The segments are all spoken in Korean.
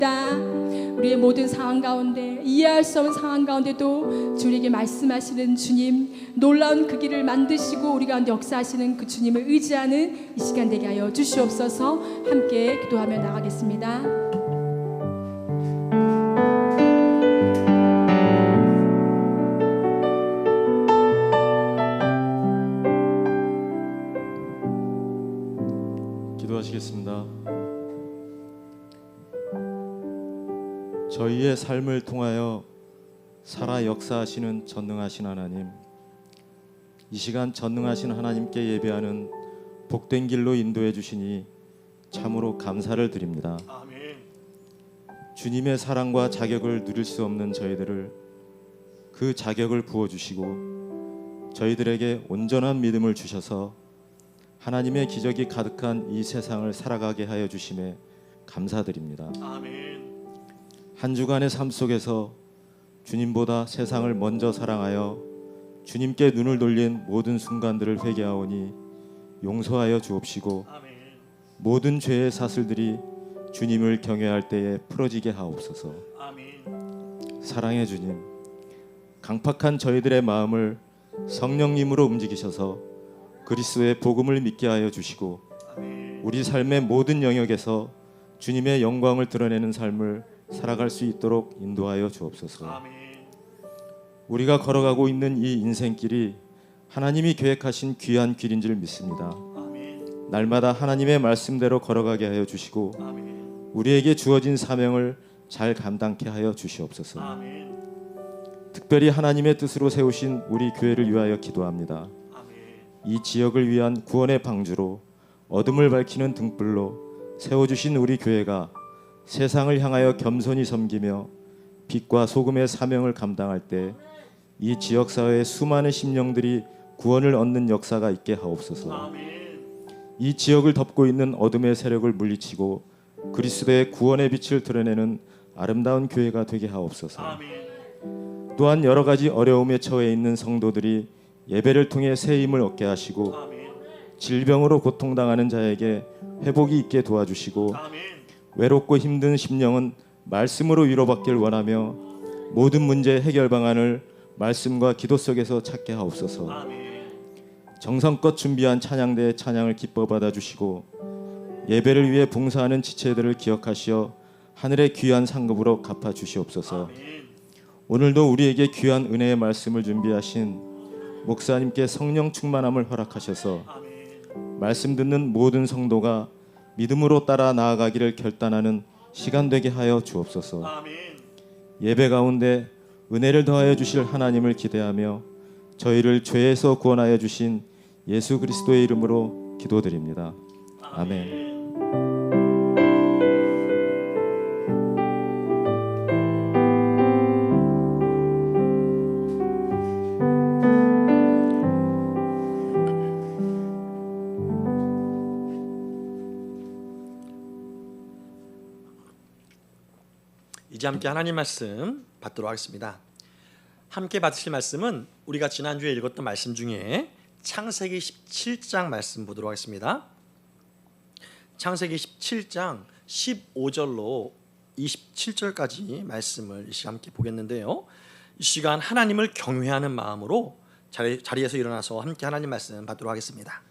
우리의 모든 상황 가운데, 이해할 수 없는 상황 가운데도 주에게 말씀하시는 주님, 놀라운 그 길을 만드시고 우리 가운데 역사하시는 그 주님을 의지하는 이 시간 되게 하여 주시옵소서. 함께 기도하며 나가겠습니다. 기도하시겠습니다. 저희의 삶을 통하여 살아 역사하시는 전능하신 하나님, 이 시간 전능하신 하나님께 예배하는 복된 길로 인도해 주시니 참으로 감사를 드립니다. 아멘. 주님의 사랑과 자격을 누릴 수 없는 저희들을 그 자격을 부어주시고 저희들에게 온전한 믿음을 주셔서 하나님의 기적이 가득한 이 세상을 살아가게 하여 주심에 감사드립니다. 아멘. 한 주간의 삶 속에서 주님보다 세상을 먼저 사랑하여 주님께 눈을 돌린 모든 순간들을 회개하오니 용서하여 주옵시고 아멘. 모든 죄의 사슬들이 주님을 경외할 때에 풀어지게 하옵소서. 아멘. 사랑의 주님, 강팍한 저희들의 마음을 성령님으로 움직이셔서 그리스도의 복음을 믿게 하여 주시고 아멘. 우리 삶의 모든 영역에서 주님의 영광을 드러내는 삶을 살아갈 수 있도록 인도하여 주옵소서. 아멘. 우리가 걸어가고 있는 이 인생길이 하나님이 계획하신 귀한 길인 줄 믿습니다. 아멘. 날마다 하나님의 말씀대로 걸어가게 하여 주시고 아멘. 우리에게 주어진 사명을 잘 감당케 하여 주시옵소서. 아멘. 특별히 하나님의 뜻으로 세우신 우리 교회를 위하여 기도합니다. 아멘. 이 지역을 위한 구원의 방주로 어둠을 밝히는 등불로 세워주신 우리 교회가 세상을 향하여 겸손히 섬기며 빛과 소금의 사명을 감당할 때 이 지역사회의 수많은 심령들이 구원을 얻는 역사가 있게 하옵소서. 아멘. 이 지역을 덮고 있는 어둠의 세력을 물리치고 그리스도의 구원의 빛을 드러내는 아름다운 교회가 되게 하옵소서. 아멘. 또한 여러 가지 어려움에 처해 있는 성도들이 예배를 통해 새 힘을 얻게 하시고 아멘. 질병으로 고통당하는 자에게 회복이 있게 도와주시고 아멘. 외롭고 힘든 심령은 말씀으로 위로받길 원하며 모든 문제의 해결 방안을 말씀과 기도 속에서 찾게 하옵소서. 아멘. 정성껏 준비한 찬양대의 찬양을 기뻐 받아주시고 예배를 위해 봉사하는 지체들을 기억하시어 하늘의 귀한 상급으로 갚아 주시옵소서. 아멘. 오늘도 우리에게 귀한 은혜의 말씀을 준비하신 목사님께 성령 충만함을 허락하셔서 아멘. 말씀 듣는 모든 성도가 믿음으로 따라 나아가기를 결단하는 시간 되게 하여 주옵소서. 아멘. 예배 가운데 은혜를 더하여 주실 하나님을 기대하며 저희를 죄에서 구원하여 주신 예수 그리스도의 이름으로 기도드립니다. 아멘. 이제 함께 하나님 말씀 받도록 하겠습니다. 함께 받으실 말씀은 우리가 지난주에 읽었던 말씀 중에 창세기 17장 말씀 보도록 하겠습니다. 창세기 17장 15절로 27절까지 말씀을 이 시간 함께 보겠는데요. 이 시간 하나님을 경외하는 마음으로 자리에서 일어나서 함께 하나님 말씀 받도록 하겠습니다.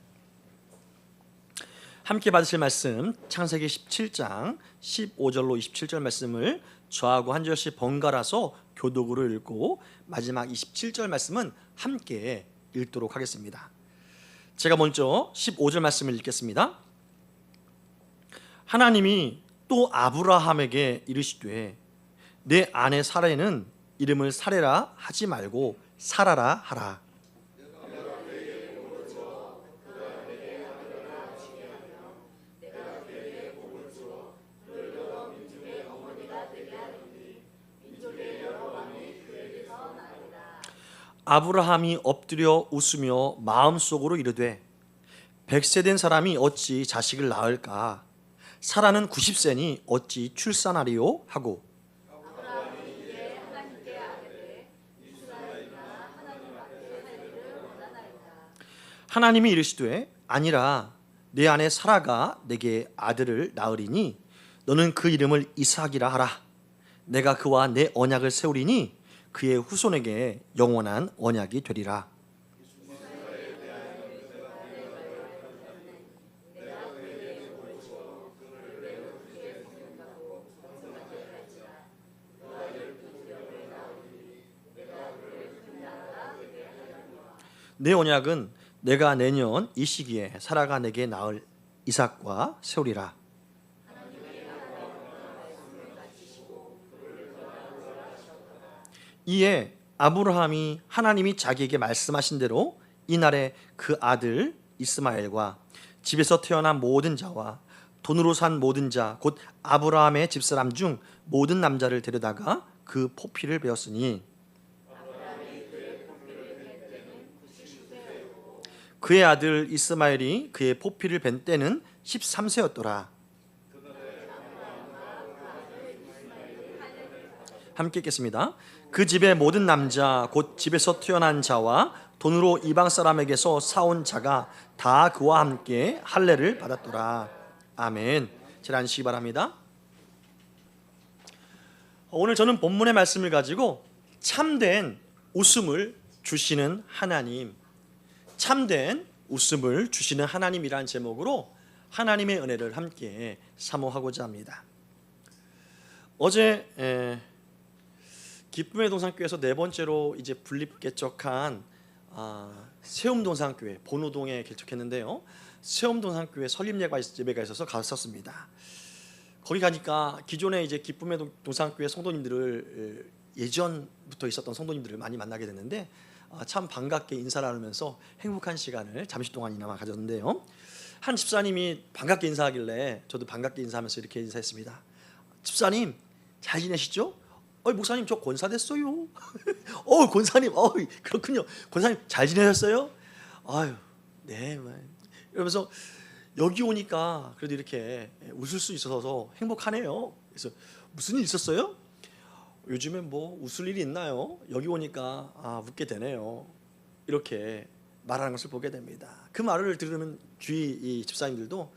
함께 받으실 말씀 창세기 17장 15절로 27절 말씀을 저하고 한 절씩 번갈아서 교독으로 읽고 마지막 27절 말씀은 함께 읽도록 하겠습니다. 제가 먼저 15절 말씀을 읽겠습니다. 하나님이 또 아브라함에게 이르시되 내 아내 사라는 이름을 사레라 하지 말고 사라라 하라. 아브라함이 엎드려 웃으며 마음속으로 이르되 100세 된 사람이 어찌 자식을 낳을까? 사라는 90세니 어찌 출산하리요? 하고 하나님이 이르시되 아니라 내 아내 사라가 내게 아들을 낳으리니 너는 그 이름을 이삭이라 하라. 내가 그와 내 언약을 세우리니 그의 후손에게 영원한 언약이 되리라. 내 언약은 내가 내년 이 시기에 사라가 내게 낳을 이삭과 세우리라. 이에 아브라함이 하나님이 자기에게 말씀하신 대로 이날에 그 아들 이스마엘과 집에서 태어난 모든 자와 돈으로 산 모든 자 곧 아브라함의 집사람 중 모든 남자를 데려다가 그 포피를 베었으니 그의 아들 이스마엘이 그의 포피를 벤 때는 13세였더라. 함께 읽겠습니다. 그 집의 모든 남자 곧 집에서 태어난 자와 돈으로 이방 사람에게서 사온 자가 다 그와 함께 할례를 받았더라. 아멘. 잘 앉으시기 바랍니다. 오늘 저는 본문의 말씀을 가지고 참된 웃음을 주시는 하나님, 참된 웃음을 주시는 하나님이라는 제목으로 하나님의 은혜를 함께 사모하고자 합니다. 어제 기쁨의 동산교회에서 네 번째로 이제 분립 개척한 세움동산교회 본호동에 개척했는데요. 세움동산교회 설립 예배가 있어서 갔었습니다. 거기 가니까 기존에 이제 기쁨의 동산교회 성도님들을 예전부터 있었던 성도님들을 많이 만나게 됐는데 참 반갑게 인사를 나누면서 행복한 시간을 잠시 동안이나마 가졌는데요. 한 집사님이 반갑게 인사하길래 저도 반갑게 인사하면서 이렇게 인사했습니다. 집사님 잘 지내시죠? 목사님 저 권사 됐어요. 권사님, 그렇군요. 권사님 잘 지내셨어요? 아유, 네. 이러면서 여기 오니까 그래도 이렇게 웃을 수 있어서 행복하네요. 그래서 무슨 일 있었어요? 요즘에 뭐 웃을 일이 있나요? 여기 오니까 웃게 되네요. 이렇게 말하는 것을 보게 됩니다. 그 말을 들으면 주위 이 집사님들도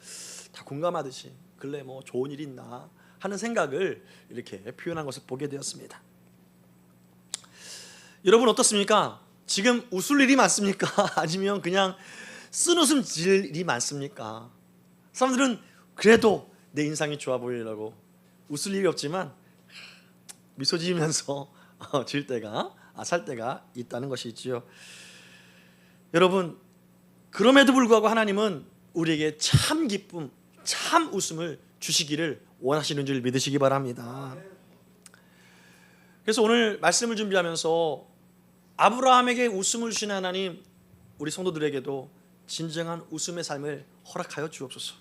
다 공감하듯이 근래 뭐 좋은 일이 있나 하는 생각을 이렇게 표현한 것을 보게 되었습니다. 여러분 어떻습니까? 지금 웃을 일이 많습니까? 아니면 그냥 쓴웃음 질 일이 많습니까? 사람들은 그래도 내 인상이 좋아 보이려고 웃을 일이 없지만 미소 지으면서 질 때가 살 때가 있다는 것이지요. 여러분 그럼에도 불구하고 하나님은 우리에게 참 기쁨, 참 웃음을 주시기를 원하시는 줄 믿으시기 바랍니다. 그래서 오늘 말씀을 준비하면서 아브라함에게 웃음을 주신 하나님, 우리 성도들에게도 진정한 웃음의 삶을 허락하여 주옵소서.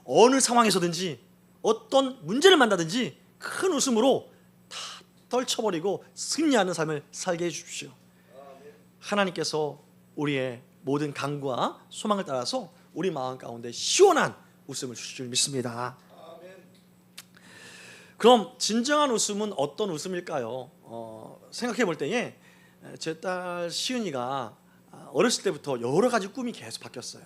어느 상황에서든지 어떤 문제를 만나든지 큰 웃음으로 다 떨쳐버리고 승리하는 삶을 살게 해주십시오. 하나님께서 우리의 모든 간구와 소망을 따라서 우리 마음 가운데 시원한 웃음을 주실 줄 믿습니다. 그럼 진정한 웃음은 어떤 웃음일까요? 생각해 볼 때에 제 딸 시은이가 어렸을 때부터 여러 가지 꿈이 계속 바뀌었어요.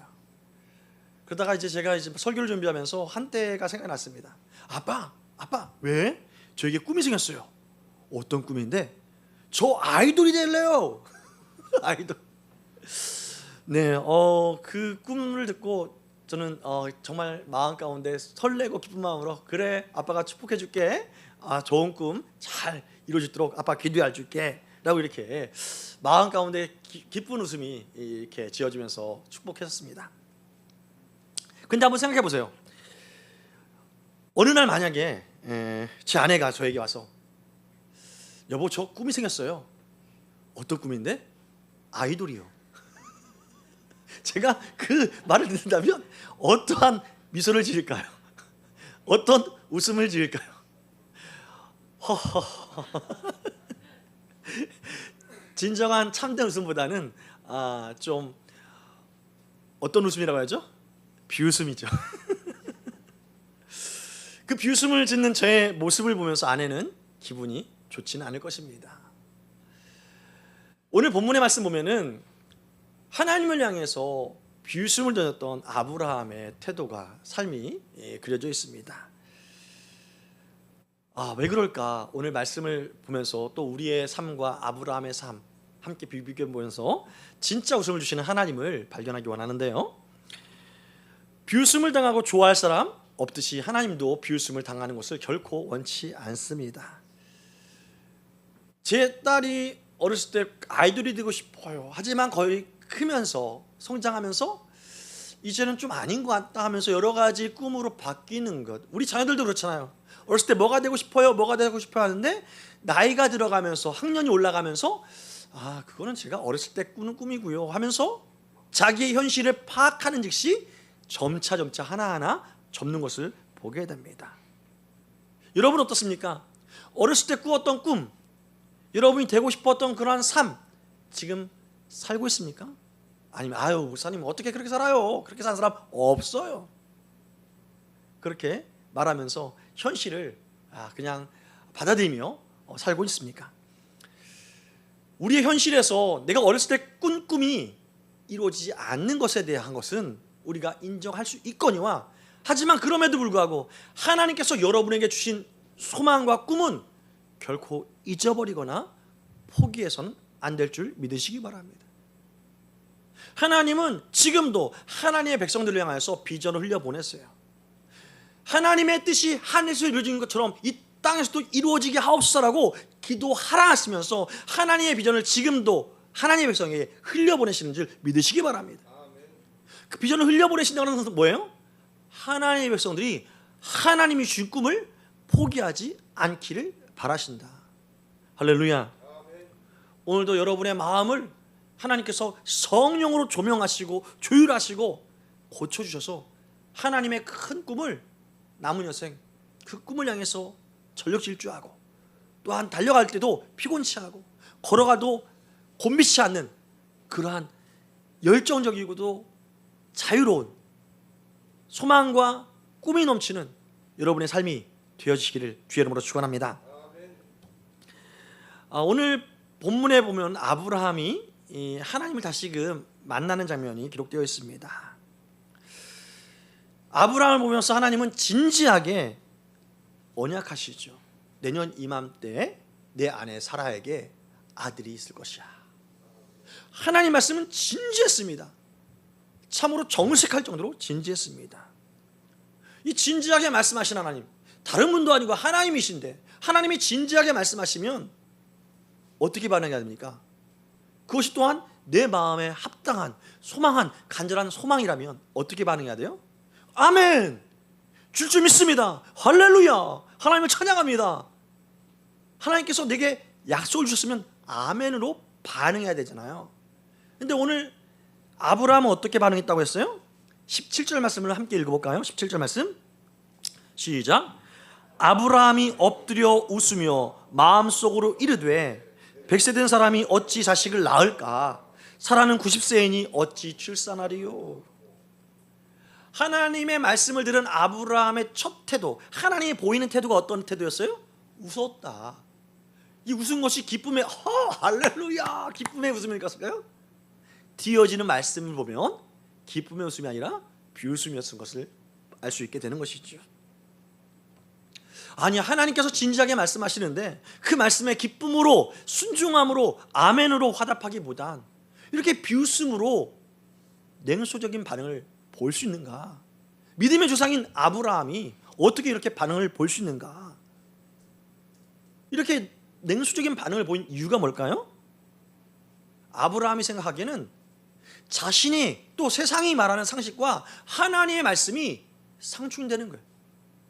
그러다가 제가 설교를 준비하면서 한때가 생각났습니다. 아빠 왜? 저에게 꿈이 생겼어요. 어떤 꿈인데? 저 아이돌이 될래요. 아이돌. 네, 그 꿈을 듣고 저는 정말 마음 가운데 설레고 기쁜 마음으로 그래 아빠가 축복해 줄게. 좋은 꿈 잘 이루어지도록 아빠 기도해 줄게. 라고 이렇게 마음 가운데 기쁜 웃음이 이렇게 지어지면서 축복했었습니다. 근데 한번 생각해 보세요. 어느 날 만약에 제 아내가 저에게 와서 여보 저 꿈이 생겼어요. 어떤 꿈인데? 아이돌이요. 제가 그 말을 듣는다면 어떠한 미소를 지을까요? 어떤 웃음을 지을까요? 진정한 참된 웃음보다는 좀 어떤 웃음이라고 하죠? 비웃음이죠. 그 비웃음을 짓는 저의 모습을 보면서 아내는 기분이 좋지는 않을 것입니다. 오늘 본문의 말씀 보면은 하나님을 향해서 비웃음을 던졌던 아브라함의 태도가 삶이 그려져 있습니다. 왜 그럴까? 오늘 말씀을 보면서 또 우리의 삶과 아브라함의 삶 함께 비교해 보면서 진짜 웃음을 주시는 하나님을 발견하기 원하는데요. 비웃음을 당하고 좋아할 사람 없듯이 하나님도 비웃음을 당하는 것을 결코 원치 않습니다. 제 딸이 어렸을 때 아이돌이 되고 싶어요. 하지만 거의 크면서 성장하면서 이제는 좀 아닌 것 같다 하면서 여러 가지 꿈으로 바뀌는 것. 우리 자녀들도 그렇잖아요. 어렸을 때 뭐가 되고 싶어요? 뭐가 되고 싶어요? 하는데 나이가 들어가면서 학년이 올라가면서 그거는 제가 어렸을 때 꾸는 꿈이고요 하면서 자기의 현실을 파악하는 즉시 점차 하나하나 접는 것을 보게 됩니다. 여러분 어떻습니까? 어렸을 때 꾸었던 꿈, 여러분이 되고 싶었던 그러한 삶 지금 살고 있습니까? 아니면 목사님 어떻게 그렇게 살아요? 그렇게 사는 사람 없어요. 그렇게 말하면서 현실을 그냥 받아들이며 살고 있습니까? 우리의 현실에서 내가 어렸을 때 꾼 꿈이 이루어지지 않는 것에 대한 것은 우리가 인정할 수 있거니와, 하지만 그럼에도 불구하고 하나님께서 여러분에게 주신 소망과 꿈은 결코 잊어버리거나 포기해서는 안 될 줄 믿으시기 바랍니다. 하나님은 지금도 하나님의 백성들을 향하여서 비전을 흘려보냈어요. 하나님의 뜻이 하늘에서 이루어진 것처럼 이 땅에서도 이루어지게 하옵소서라고 기도하라 하시면서 하나님의 비전을 지금도 하나님의 백성에게 흘려보내시는 줄 믿으시기 바랍니다. 그 비전을 흘려보내신다는 것은 뭐예요? 하나님의 백성들이 하나님이 주신 꿈을 포기하지 않기를 바라신다. 할렐루야. 오늘도 여러분의 마음을 하나님께서 성령으로 조명하시고 조율하시고 고쳐주셔서 하나님의 큰 꿈을 남은 여생 그 꿈을 향해서 전력 질주하고, 또한 달려갈 때도 피곤치 않고 걸어가도 곤비치 않는 그러한 열정적이고도 자유로운 소망과 꿈이 넘치는 여러분의 삶이 되어지시기를 주의 이름으로 축원합니다. 오늘 본문에 보면 아브라함이 하나님을 다시금 만나는 장면이 기록되어 있습니다. 아브라함을 보면서 하나님은 진지하게 언약하시죠. 내년 이맘때 내 아내 사라에게 아들이 있을 것이야. 하나님 말씀은 진지했습니다. 참으로 정색할 정도로 진지했습니다. 이 진지하게 말씀하신 하나님, 다른 분도 아니고 하나님이신데 하나님이 진지하게 말씀하시면 어떻게 반응해야 됩니까? 그것이 또한 내 마음에 합당한 소망한 간절한 소망이라면 어떻게 반응해야 돼요? 아멘! 줄 믿습니다. 할렐루야! 하나님을 찬양합니다. 하나님께서 내게 약속을 주셨으면 아멘으로 반응해야 되잖아요. 근데 오늘 아브라함은 어떻게 반응했다고 했어요? 17절 말씀을 함께 읽어볼까요? 17절 말씀 시작. 아브라함이 엎드려 웃으며 마음속으로 이르되 100세 된 사람이 어찌 자식을 낳을까? 사라는 90세이니 어찌 출산하리요? 하나님의 말씀을 들은 아브라함의 첫 태도, 하나님이 보이는 태도가 어떤 태도였어요? 웃었다. 이 웃은 것이 기쁨의 할렐루야 기쁨의 웃음일까요? 뒤어지는 말씀을 보면 기쁨의 웃음이 아니라 비웃음이었던 것을 알 수 있게 되는 것이죠. 아니, 하나님께서 진지하게 말씀하시는데 그 말씀에 기쁨으로 순종함으로 아멘으로 화답하기보단 이렇게 비웃음으로 냉소적인 반응을 볼 수 있는가? 믿음의 조상인 아브라함이 어떻게 이렇게 반응을 볼 수 있는가? 이렇게 냉소적인 반응을 보인 이유가 뭘까요? 아브라함이 생각하기에는 자신이 또 세상이 말하는 상식과 하나님의 말씀이 상충되는 거예요.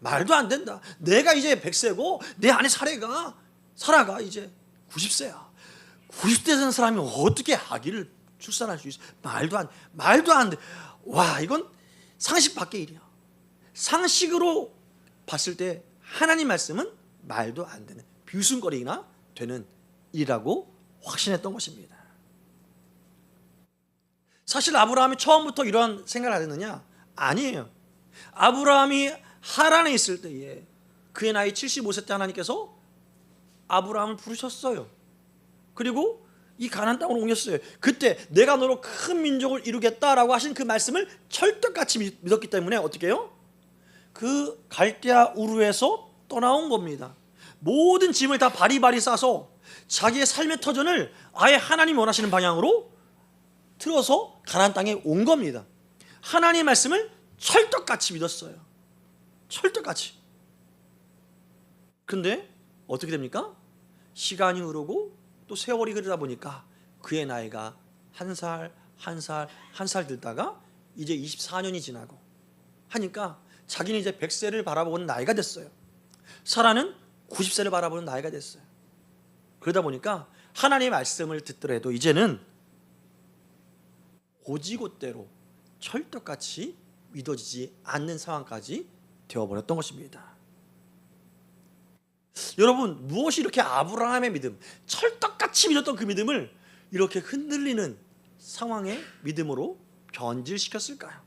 말도 안 된다. 내가 이제 100세고 내 아내 사라가 이제 90세야. 90세 된 사람이 어떻게 아기를 출산할 수 있어? 말도 안 돼. 와, 이건 상식 밖의 일이야. 상식으로 봤을 때 하나님 말씀은 말도 안 되는 비웃음거리나 되는 일이라고 확신했던 것입니다. 사실 아브라함이 처음부터 이러한 생각을 하였느냐? 아니에요. 아브라함이 하란에 있을 때에 그의 나이 75세 때 하나님께서 아브라함을 부르셨어요. 그리고 이 가나안 땅으로 옮겼어요. 그때 내가 너로 큰 민족을 이루겠다라고 하신 그 말씀을 철떡같이 믿었기 때문에 어떻게 해요? 그 갈대아 우르에서 떠나온 겁니다. 모든 짐을 다 바리바리 싸서 자기의 삶의 터전을 아예 하나님 원하시는 방향으로 틀어서 가나안 땅에 온 겁니다. 하나님의 말씀을 철떡같이 믿었어요. 철떡같이. 그런데 어떻게 됩니까? 시간이 흐르고 또 세월이 흐르다 보니까 그의 나이가 한 살 들다가 이제 24년이 지나고 하니까 자기는 이제 100세를 바라보는 나이가 됐어요. 사라는 90세를 바라보는 나이가 됐어요. 그러다 보니까 하나님의 말씀을 듣더라도 이제는 오지곳대로 철떡같이 믿어지지 않는 상황까지 되어버렸던 것입니다. 여러분, 무엇이 이렇게 아브라함의 믿음, 철떡같이 믿었던 그 믿음을 이렇게 흔들리는 상황의 믿음으로 변질시켰을까요?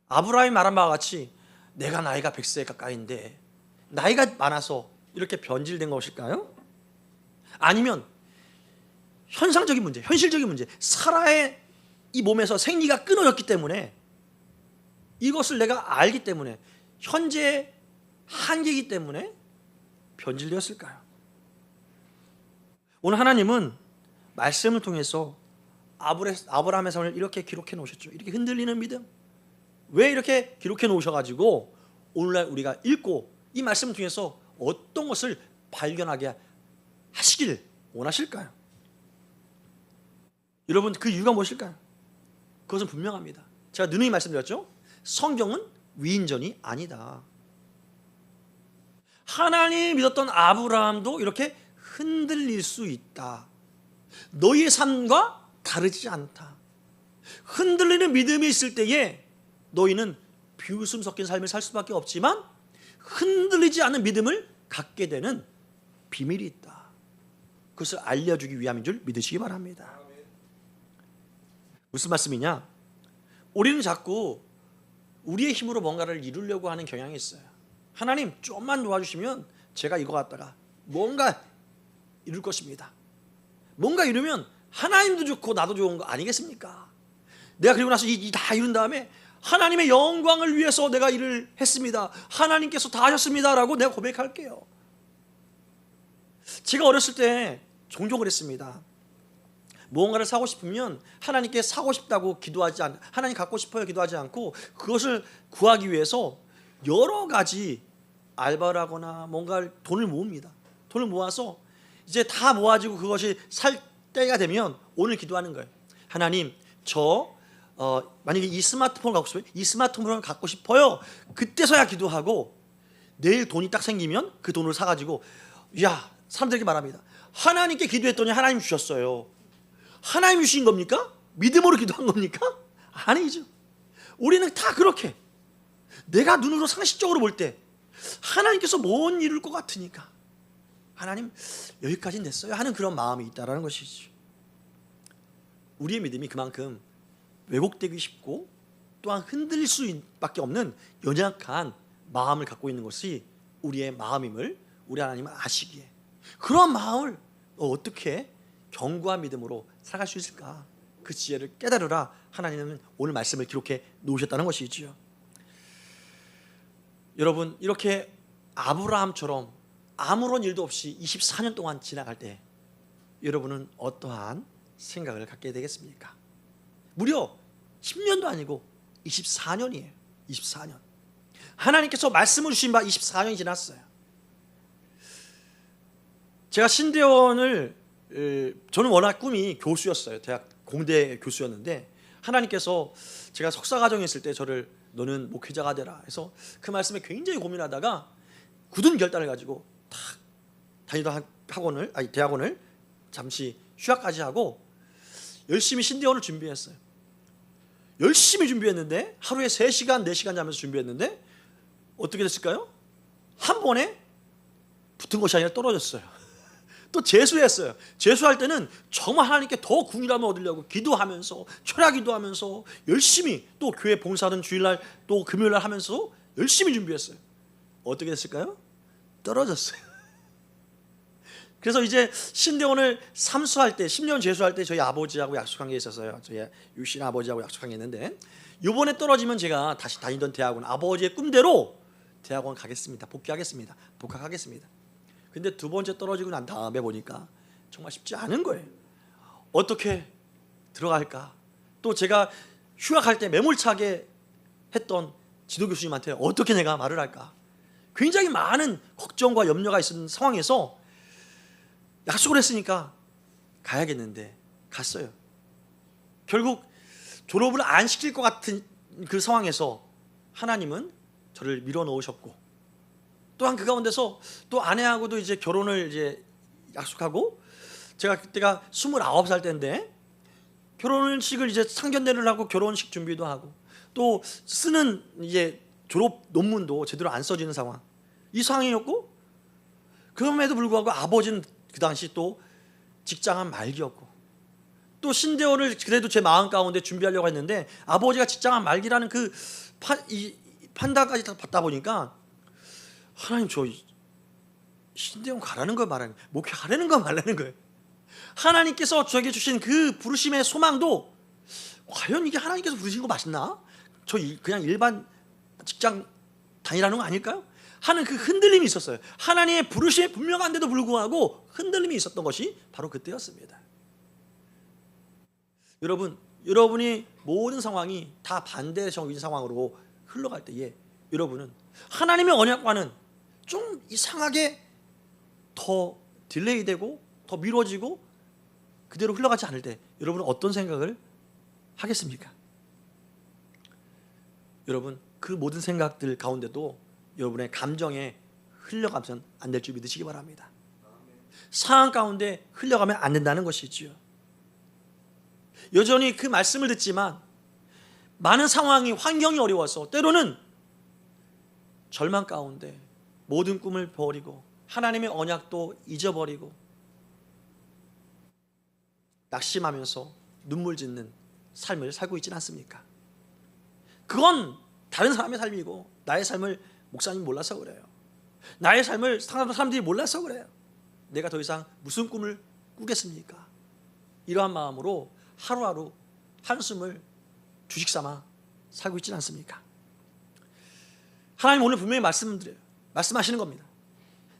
아브라함이 말한 바와 같이 내가 나이가 100세 가까이인데 나이가 많아서 이렇게 변질된 것일까요? 아니면 현상적인 문제, 현실적인 문제, 사라의 이 몸에서 생리가 끊어졌기 때문에 이것을 내가 알기 때문에 현재의 한계이기 때문에 변질되었을까요? 오늘 하나님은 말씀을 통해서 아브라함의 삶을 이렇게 기록해 놓으셨죠. 이렇게 흔들리는 믿음. 왜 이렇게 기록해 놓으셔가지고 오늘날 우리가 읽고 이 말씀을 통해서 어떤 것을 발견하게 하시길 원하실까요? 여러분, 그 이유가 무엇일까요? 그것은 분명합니다. 제가 누누이 말씀드렸죠. 성경은 위인전이 아니다. 하나님이 믿었던 아브라함도 이렇게 흔들릴 수 있다. 너희의 삶과 다르지 않다. 흔들리는 믿음이 있을 때에 너희는 비웃음 섞인 삶을 살 수밖에 없지만 흔들리지 않는 믿음을 갖게 되는 비밀이 있다. 그것을 알려주기 위함인 줄 믿으시기 바랍니다. 무슨 말씀이냐? 우리는 자꾸 우리의 힘으로 뭔가를 이루려고 하는 경향이 있어요. 하나님 좀만 도와주시면 제가 이거 갖다가 뭔가 이룰 것입니다. 뭔가 이루면 하나님도 좋고 나도 좋은 거 아니겠습니까? 내가 그리고 나서 다 이룬 다음에 하나님의 영광을 위해서 내가 일을 했습니다. 하나님께서 다 하셨습니다 라고 내가 고백할게요. 제가 어렸을 때 종종 그랬습니다. 무언가를 사고 싶으면 하나님께 사고 싶다고 기도하지 않고, 하나님 갖고 싶어요 기도하지 않고 그것을 구하기 위해서 여러 가지 알바를 하거나 뭔가 돈을 모읍니다. 돈을 모아서 이제 다 모아지고 그것이 살 때가 되면 오늘 기도하는 거예요. 하나님, 만약에 이 스마트폰을 갖고 싶어요. 이 스마트폰을 갖고 싶어요. 그때서야 기도하고 내일 돈이 딱 생기면 그 돈을 사가지고 사람들에게 말합니다. 하나님께 기도했더니 하나님 주셨어요. 하나님 주신 겁니까? 믿음으로 기도한 겁니까? 아니죠. 우리는 다 그렇게 내가 눈으로 상식적으로 볼 때 하나님께서 뭔 이룰 것 같으니까 하나님 여기까지는 됐어요 하는 그런 마음이 있다는 것이죠. 우리의 믿음이 그만큼 왜곡되기 쉽고 또한 흔들릴 수밖에 없는 연약한 마음을 갖고 있는 것이 우리의 마음임을 우리 하나님은 아시기에 그런 마음을 어떻게 견고한 믿음으로 살아갈 수 있을까? 그 지혜를 깨달으라 하나님은 오늘 말씀을 기록해 놓으셨다는 것이지요. 여러분, 이렇게 아브라함처럼 아무런 일도 없이 24년 동안 지나갈 때 여러분은 어떠한 생각을 갖게 되겠습니까? 무려 10년도 아니고 24년이에요. 24년. 하나님께서 말씀을 주신 바 24년이 지났어요. 제가 신대원을 저는 워낙 꿈이 교수였어요. 대학 공대 교수였는데 하나님께서 제가 석사과정에 있을 때 저를 너는 목회자가 되라 해서 그 말씀에 굉장히 고민하다가 굳은 결단을 가지고 탁 다니던 대학원을 잠시 휴학까지 하고 열심히 신대원을 준비했어요. 열심히 준비했는데 하루에 3시간, 4시간 자면서 준비했는데 어떻게 됐을까요? 한 번에 붙은 것이 아니라 떨어졌어요. 또 재수했어요. 재수할 때는 정말 하나님께 더 궁일함을 얻으려고 기도하면서 철야 기도하면서 열심히 또 교회 봉사하는 주일날 또 금요일날 하면서 열심히 준비했어요. 어떻게 됐을까요? 떨어졌어요. 그래서 이제 신대원을 삼수할 때 10년 재수할 때 저희 아버지하고 약속한 게 있었어요. 저희 유신 아버지하고 약속한 게 있는데 이번에 떨어지면 제가 다시 다니던 대학원 아버지의 꿈대로 대학원 가겠습니다. 복귀하겠습니다. 복학하겠습니다. 근데 두 번째 떨어지고 난 다음에 보니까 정말 쉽지 않은 거예요. 어떻게 들어갈까? 또 제가 휴학할 때 매몰차게 했던 지도 교수님한테 어떻게 내가 말을 할까? 굉장히 많은 걱정과 염려가 있는 상황에서 약속을 했으니까 가야겠는데 갔어요. 결국 졸업을 안 시킬 것 같은 그 상황에서 하나님은 저를 밀어넣으셨고, 또한 그 가운데서 또 아내하고도 이제 결혼을 이제 약속하고, 제가 그때가 29살 때인데 결혼식을 이제 상견례를 하고 결혼식 준비도 하고 또 쓰는 이제 졸업 논문도 제대로 안 써지는 상황, 이 상황이었고, 그럼에도 불구하고 아버지는 그 당시 또 직장한 말기였고, 또 신대원을 그래도 제 마음 가운데 준비하려고 했는데 아버지가 직장한 말기라는 그 판단까지 다 받다 보니까 하나님, 저 신대원 가라는 거 말하는 거예요? 목회하라는 거 말라는 거예요? 하나님께서 저에게 주신 그 부르심의 소망도 과연 이게 하나님께서 부르신 거 맞나? 저 그냥 일반 직장 다니라는 거 아닐까요? 하는 그 흔들림이 있었어요. 하나님의 부르심이 분명한데도 불구하고 흔들림이 있었던 것이 바로 그때였습니다. 여러분, 여러분이 모든 상황이 다 반대적인 상황으로 흘러갈 때에 여러분은 하나님의 언약과는 좀 이상하게 더 딜레이되고 더 미뤄지고 그대로 흘러가지 않을 때 여러분은 어떤 생각을 하겠습니까? 여러분, 그 모든 생각들 가운데도 여러분의 감정에 흘러가면 안 될 줄 믿으시기 바랍니다. 상황 가운데 흘러가면 안 된다는 것이지요. 여전히 그 말씀을 듣지만 많은 상황이, 환경이 어려워서 때로는 절망 가운데 모든 꿈을 버리고 하나님의 언약도 잊어버리고 낙심하면서 눈물 짓는 삶을 살고 있지는 않습니까? 그건 다른 사람의 삶이고 나의 삶을 목사님이 몰라서 그래요. 나의 삶을 사람들이 몰라서 그래요. 내가 더 이상 무슨 꿈을 꾸겠습니까? 이러한 마음으로 하루하루 한숨을 주식 삼아 살고 있지는 않습니까? 하나님 오늘 분명히 말씀하시는 겁니다.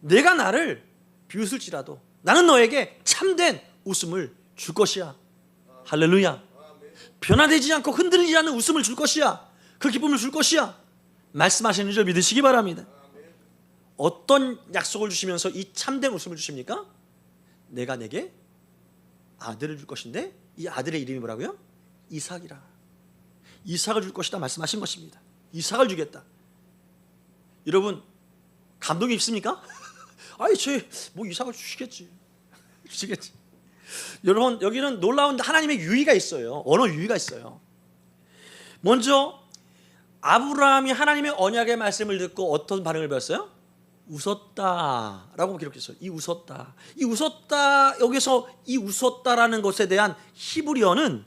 내가 나를 비웃을지라도 나는 너에게 참된 웃음을 줄 것이야. 할렐루야. 변화되지 않고 흔들리지 않는 웃음을 줄 것이야. 그 기쁨을 줄 것이야. 말씀하시는 줄 믿으시기 바랍니다. 어떤 약속을 주시면서 이 참된 웃음을 주십니까? 내가 내게 아들을 줄 것인데 이 아들의 이름이 뭐라고요? 이삭이라. 이삭을 줄 것이다 말씀하신 것입니다. 이삭을 주겠다. 여러분, 감동이 있습니까? 아이, 뭐 이삭을 주시겠지. 여러분, 여기는 놀라운 하나님의 유의가 있어요. 언어 유의가 있어요. 먼저 아브라함이 하나님의 언약의 말씀을 듣고 어떤 반응을 보였어요? 웃었다라고 기록했어요. 이 웃었다, 여기서 이 웃었다라는 것에 대한 히브리어는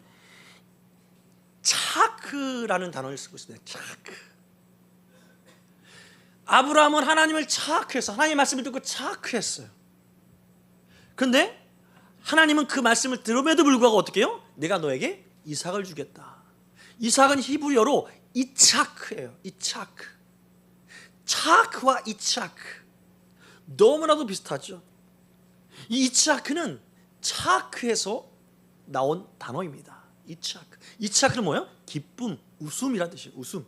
차크라는 단어를 쓰고 있습니다. 차크. 아브라함은 하나님을 차크해서 하나님의 말씀을 듣고 차크했어요. 그런데 하나님은 그 말씀을 들음에도 불구하고 어떻게 해요? 내가 너에게 이삭을 주겠다. 이삭은 히브리어로 이차크예요. 이차크. 차크와 이차크 너무나도 비슷하죠. 이 이차크는 차크에서 나온 단어입니다. 이차크. 이차크는 뭐예요? 기쁨, 웃음이란 뜻이에요. 웃음.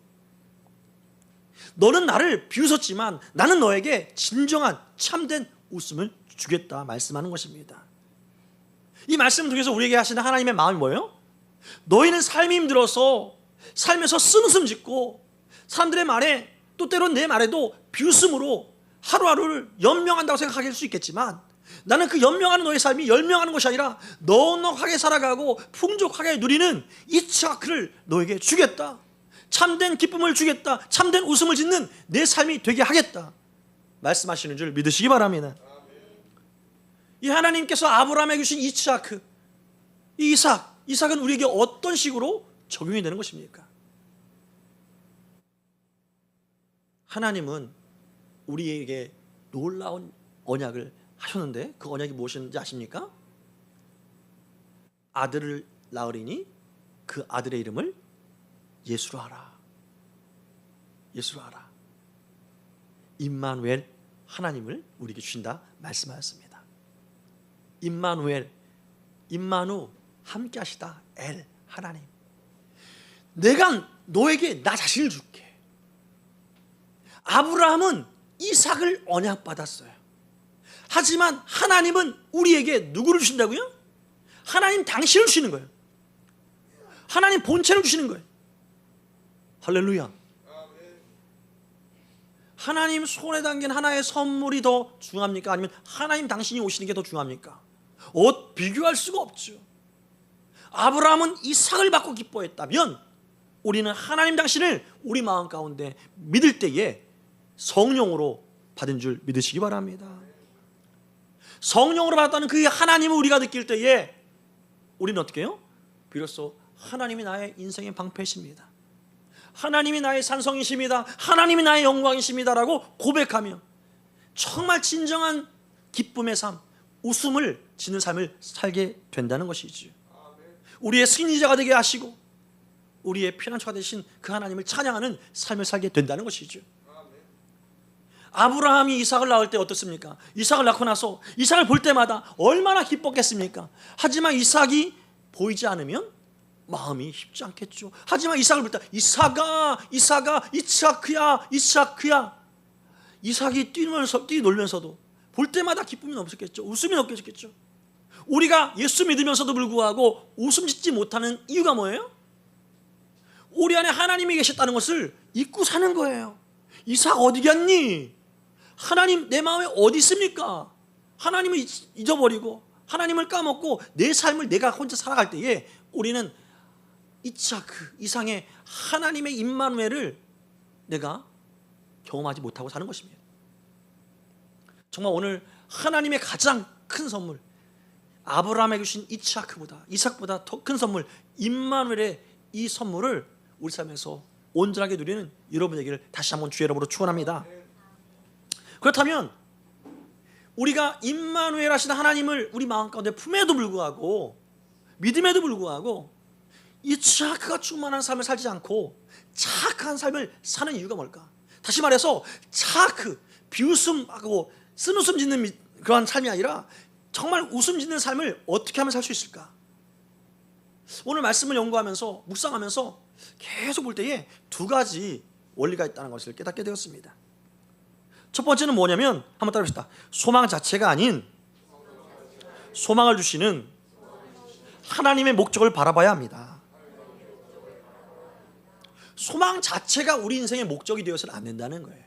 너는 나를 비웃었지만 나는 너에게 진정한 참된 웃음을 주겠다 말씀하는 것입니다. 이 말씀을 통해서 우리에게 하시는 하나님의 마음이 뭐예요? 너희는 삶이 힘들어서 삶에서 쓴웃음 짓고 사람들의 말에 또 때론 내 말에도 비웃음으로 하루하루를 연명한다고 생각할 수 있겠지만 나는 그 연명하는 너의 삶이 연명하는 것이 아니라 넉넉하게 살아가고 풍족하게 누리는 이 차크를 너에게 주겠다. 참된 기쁨을 주겠다. 참된 웃음을 짓는 내 삶이 되게 하겠다 말씀하시는 줄 믿으시기 바랍니다. 이 하나님께서 아브라함에게 주신 이 차크, 이 이삭은 우리에게 어떤 식으로 적용이 되는 것입니까? 하나님은 우리에게 놀라운 언약을 하셨는데 그 언약이 무엇인지 아십니까? 아들을 낳으리니 그 아들의 이름을 예수로 하라. 예수로 하라. 임마누엘, 하나님을 우리에게 주신다 말씀하였습니다. 임마누엘, 임마누, 함께 하시다. 엘, 하나님. 내가 너에게 나 자신을 줄게. 아브라함은 이삭을 언약받았어요. 하지만 하나님은 우리에게 누구를 주신다고요? 하나님 당신을 주시는 거예요. 하나님 본체를 주시는 거예요. 할렐루야. 하나님 손에 담긴 하나의 선물이 더 중요합니까? 아니면 하나님 당신이 오시는 게 더 중요합니까? 비교할 수가 없죠. 아브라함은 이삭을 받고 기뻐했다면 우리는 하나님 당신을 우리 마음 가운데 믿을 때에 성령으로 받은 줄 믿으시기 바랍니다. 성령으로 받았다는 그 하나님을 우리가 느낄 때에 우리는 어떻게 해요? 비로소 하나님이 나의 인생의 방패이십니다. 하나님이 나의 산성이십니다. 하나님이 나의 영광이십니다라고 고백하며 정말 진정한 기쁨의 삶, 웃음을 지는 삶을 살게 된다는 것이죠. 우리의 승리자가 되게 하시고 우리의 피난처가 되신 그 하나님을 찬양하는 삶을 살게 된다는 것이죠. 아브라함이 이삭을 낳을 때 어떻습니까? 이삭을 낳고 나서 이삭을 볼 때마다 얼마나 기뻤겠습니까? 하지만 이삭이 보이지 않으면 마음이 쉽지 않겠죠. 하지만 이삭을 볼 때 이삭아, 이츠하크야. 이삭이 뛰놀면서도 볼 때마다 기쁨이 넘쳤겠죠. 웃음이 넘쳤겠죠. 우리가 예수 믿으면서도 불구하고 웃음 짓지 못하는 이유가 뭐예요? 우리 안에 하나님이 계셨다는 것을 잊고 사는 거예요. 이삭 어디 갔니? 하나님 내 마음에 어디 있습니까? 하나님을 잊어버리고 하나님을 까먹고 내 삶을 내가 혼자 살아갈 때에 우리는 이츠하크, 이상의 하나님의 임마누엘을 내가 경험하지 못하고 사는 것입니다. 정말 오늘 하나님의 가장 큰 선물, 아브라함에게 주신 이삭보다 더 큰 선물, 임마누엘의 이 선물을 우리 삶에서 온전하게 누리는 여러분에게를 다시 한번 주의 이름으로 축원합니다. 그렇다면 우리가 임마누엘 하시는 하나님을 우리 마음 가운데 품에도 불구하고 믿음에도 불구하고 이츠하크가 충만한 삶을 살지 않고 착한 삶을 사는 이유가 뭘까? 다시 말해서 차크, 비웃음하고 쓴웃음 짓는 그런 삶이 아니라 정말 웃음 짓는 삶을 어떻게 하면 살 수 있을까? 오늘 말씀을 연구하면서 묵상하면서 계속 볼 때에 두 가지 원리가 있다는 것을 깨닫게 되었습니다. 첫 번째는 뭐냐면 한번 따라합시다. 소망 자체가 아닌 소망을 주시는 하나님의 목적을 바라봐야 합니다. 소망 자체가 우리 인생의 목적이 되어서는 안 된다는 거예요.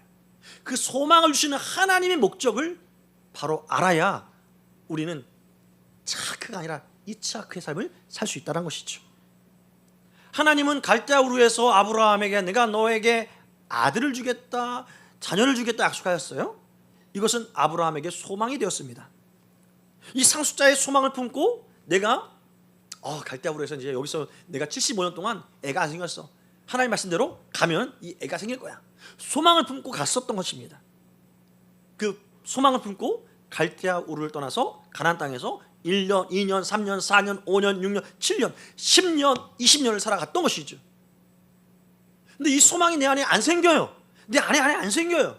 그 소망을 주시는 하나님의 목적을 바로 알아야 우리는 차크가 아니라 이츠하크의 삶을 살 수 있다는 것이죠. 하나님은 갈대아 우르에서 아브라함에게 내가 너에게 아들을 주겠다, 자녀를 주겠다 약속하였어요. 이것은 아브라함에게 소망이 되었습니다. 이 상속자의 소망을 품고 내가 갈대아 우르에서 이제 여기서 내가 75년 동안 애가 안 생겼어. 하나님 말씀대로 가면 이 애가 생길 거야. 소망을 품고 갔었던 것입니다. 그 소망을 품고 갈대아 우르를 떠나서 가나안 땅에서 1년, 2년, 3년, 4년, 5년, 6년, 7년, 10년, 20년을 살아갔던 것이죠. 근데 이 소망이 내 안에 안 생겨요. 내 안에 안 생겨요.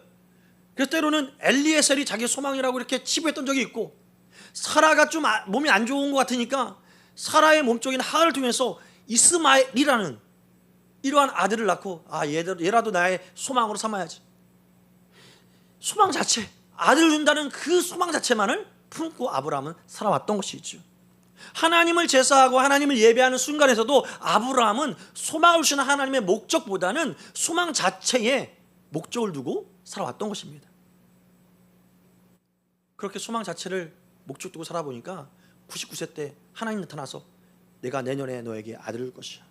그래서 때로는 엘리에셀이 자기 소망이라고 이렇게 치부했던 적이 있고, 사라가 좀 몸이 안 좋은 것 같으니까 사라의 몸쪽인 하갈을 통해서 이스마엘이라는 이러한 아들을 낳고 얘라도 나의 소망으로 삼아야지. 소망 자체, 아들을 준다는 그 소망 자체만을 품고 아브라함은 살아왔던 것이죠. 하나님을 제사하고 하나님을 예배하는 순간에서도 아브라함은 소망을 주시는 하나님의 목적보다는 소망 자체에 목적을 두고 살아왔던 것입니다. 그렇게 소망 자체를 목적 두고 살아보니까 99세 때 하나님 나타나서 내가 내년에 너에게 아들을 줄 것이야.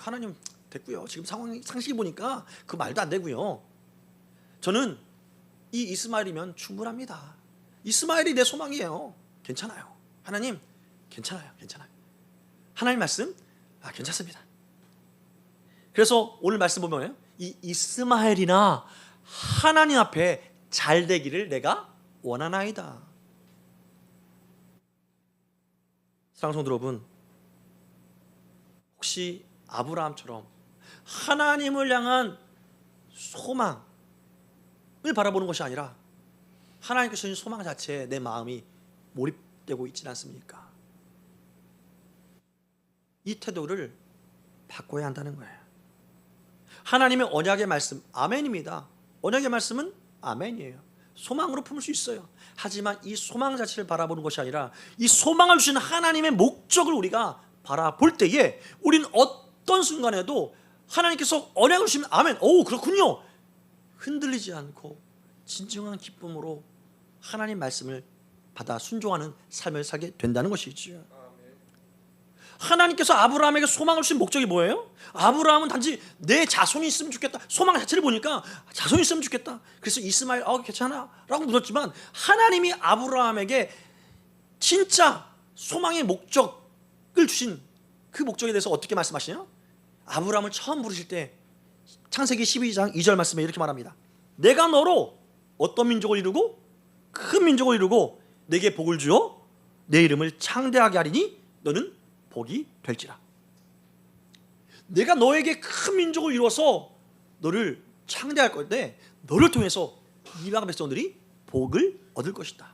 하나님 됐고요. 지금 상식이 보니까 그 말도 안 되고요. 저는 이 이스마엘이면 충분합니다. 이스마엘이 내 소망이에요. 괜찮아요. 하나님 괜찮아요. 하나님 말씀 괜찮습니다. 그래서 오늘 말씀 보면 이 이스마엘이나 하나님 앞에 잘 되기를 내가 원하나이다. 사랑하는 성도 여러분, 혹시 아브라함처럼 하나님을 향한 소망을 바라보는 것이 아니라 하나님께서 주신 소망 자체에 내 마음이 몰입되고 있지는 않습니까? 이 태도를 바꿔야 한다는 거예요. 하나님의 언약의 말씀, 아멘입니다. 언약의 말씀은 아멘이에요. 소망으로 품을 수 있어요. 하지만 이 소망 자체를 바라보는 것이 아니라 이 소망을 주신 하나님의 목적을 우리가 바라볼 때에 우리는 어떤 순간에도 하나님께서 언약을 주시면 아멘, 오 그렇군요, 흔들리지 않고 진정한 기쁨으로 하나님 말씀을 받아 순종하는 삶을 살게 된다는 것이죠. 하나님께서 아브라함에게 소망을 주신 목적이 뭐예요? 아브라함은 단지 내 자손이 있으면 좋겠다, 소망 자체를 보니까 자손이 있으면 좋겠다, 그래서 이스마엘 괜찮아 라고 물었지만 하나님이 아브라함에게 진짜 소망의 목적을 주신 그 목적에 대해서 어떻게 말씀하시냐? 아브라함을 처음 부르실 때 창세기 12장 2절 말씀에 이렇게 말합니다. 내가 너로 어떤 민족을 이루고 큰 민족을 이루고 내게 복을 주어 내 이름을 창대하게 하리니 너는 복이 될지라. 내가 너에게 큰 민족을 이루어서 너를 창대할 건데 너를 통해서 이방 백성들이 복을 얻을 것이다.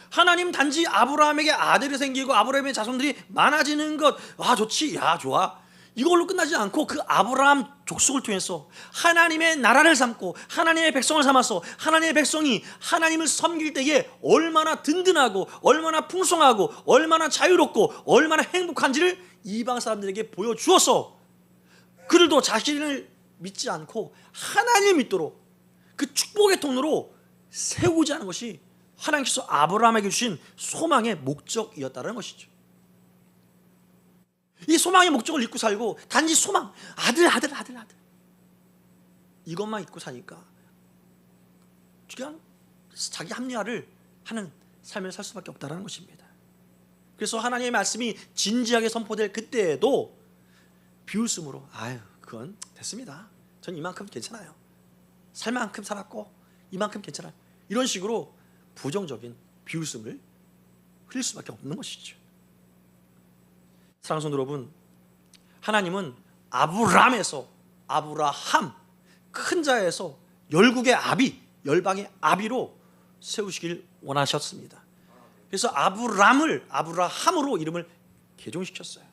하나님 단지 아브라함에게 아들이 생기고 아브라함의 자손들이 많아지는 것, 좋지, 좋아, 이걸로 끝나지 않고 그 아브라함 족속을 통해서 하나님의 나라를 삼고 하나님의 백성을 삼아서 하나님의 백성이 하나님을 섬길 때에 얼마나 든든하고 얼마나 풍성하고 얼마나 자유롭고 얼마나 행복한지를 이방 사람들에게 보여주어서 그들도 자신을 믿지 않고 하나님을 믿도록 그 축복의 통로로 세우지 않은 것이 하나님께서 아브라함에게 주신 소망의 목적이었다는 것이죠. 이 소망의 목적을 잊고 살고 단지 소망, 아들 이것만 잊고 사니까 그냥 자기 합리화를 하는 삶을 살 수밖에 없다는 것입니다. 그래서 하나님의 말씀이 진지하게 선포될 그때에도 비웃음으로 그건 됐습니다, 전 이만큼 괜찮아요, 살 만큼 살았고 이만큼 괜찮아요, 이런 식으로 부정적인 비웃음을 흘릴 수밖에 없는 것이죠. 사랑하는 성도 여러분, 하나님은 아브라함에서 아브라함, 큰 자에서 열국의 아비, 열방의 아비로 세우시길 원하셨습니다. 그래서 아브라함으로 이름을 개종시켰어요.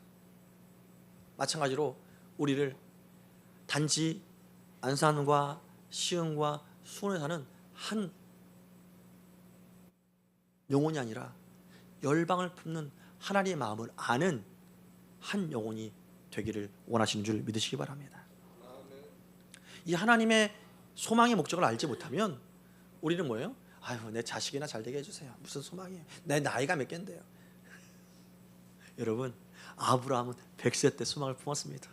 마찬가지로 우리를 단지 안산과 시흥과 수원에 사는 한 영혼이 아니라 열방을 품는 하나님의 마음을 아는 한 영혼이 되기를 원하시는 줄 믿으시기 바랍니다. 이 하나님의 소망의 목적을 알지 못하면 우리는 뭐예요? 내 자식이나 잘 되게 해주세요, 무슨 소망이에요, 내 나이가 몇 갠데요. 여러분, 아브라함은 100세 때 소망을 품었습니다.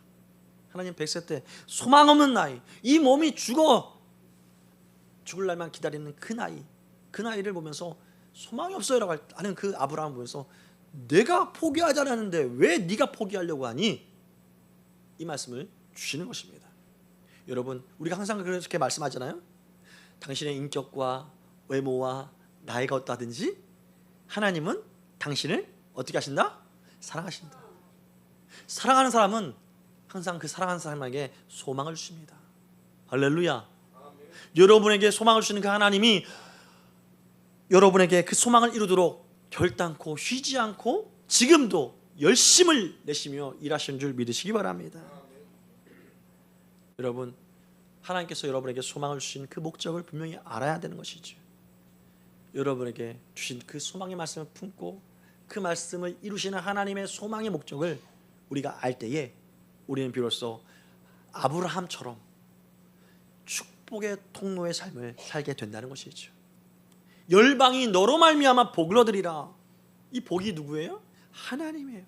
하나님 100세 때 소망 없는 나이, 이 몸이 죽을 날만 기다리는 그 나이를 보면서 소망이 없어요라고 하는 그 아브라함을 보면서 내가 포기하지 않았는데 왜 네가 포기하려고 하니? 이 말씀을 주시는 것입니다. 여러분, 우리가 항상 그렇게 말씀하잖아요. 당신의 인격과 외모와 나이가 어떠하든지 하나님은 당신을 어떻게 하신다? 사랑하신다. 사랑하는 사람은 항상 그 사랑하는 사람에게 소망을 주십니다. 할렐루야. 여러분에게 소망을 주시는 그 하나님이 여러분에게 그 소망을 이루도록 결단코 쉬지 않고 지금도 열심을 내시며 일하시는 줄 믿으시기 바랍니다. 여러분, 하나님께서 여러분에게 소망을 주신 그 목적을 분명히 알아야 되는 것이죠. 여러분에게 주신 그 소망의 말씀을 품고 그 말씀을 이루시는 하나님의 소망의 목적을 우리가 알 때에 우리는 비로소 아브라함처럼 축복의 통로의 삶을 살게 된다는 것이죠. 열방이 너로 말미암아 복을 얻으리라. 이 복이 누구예요? 하나님이에요.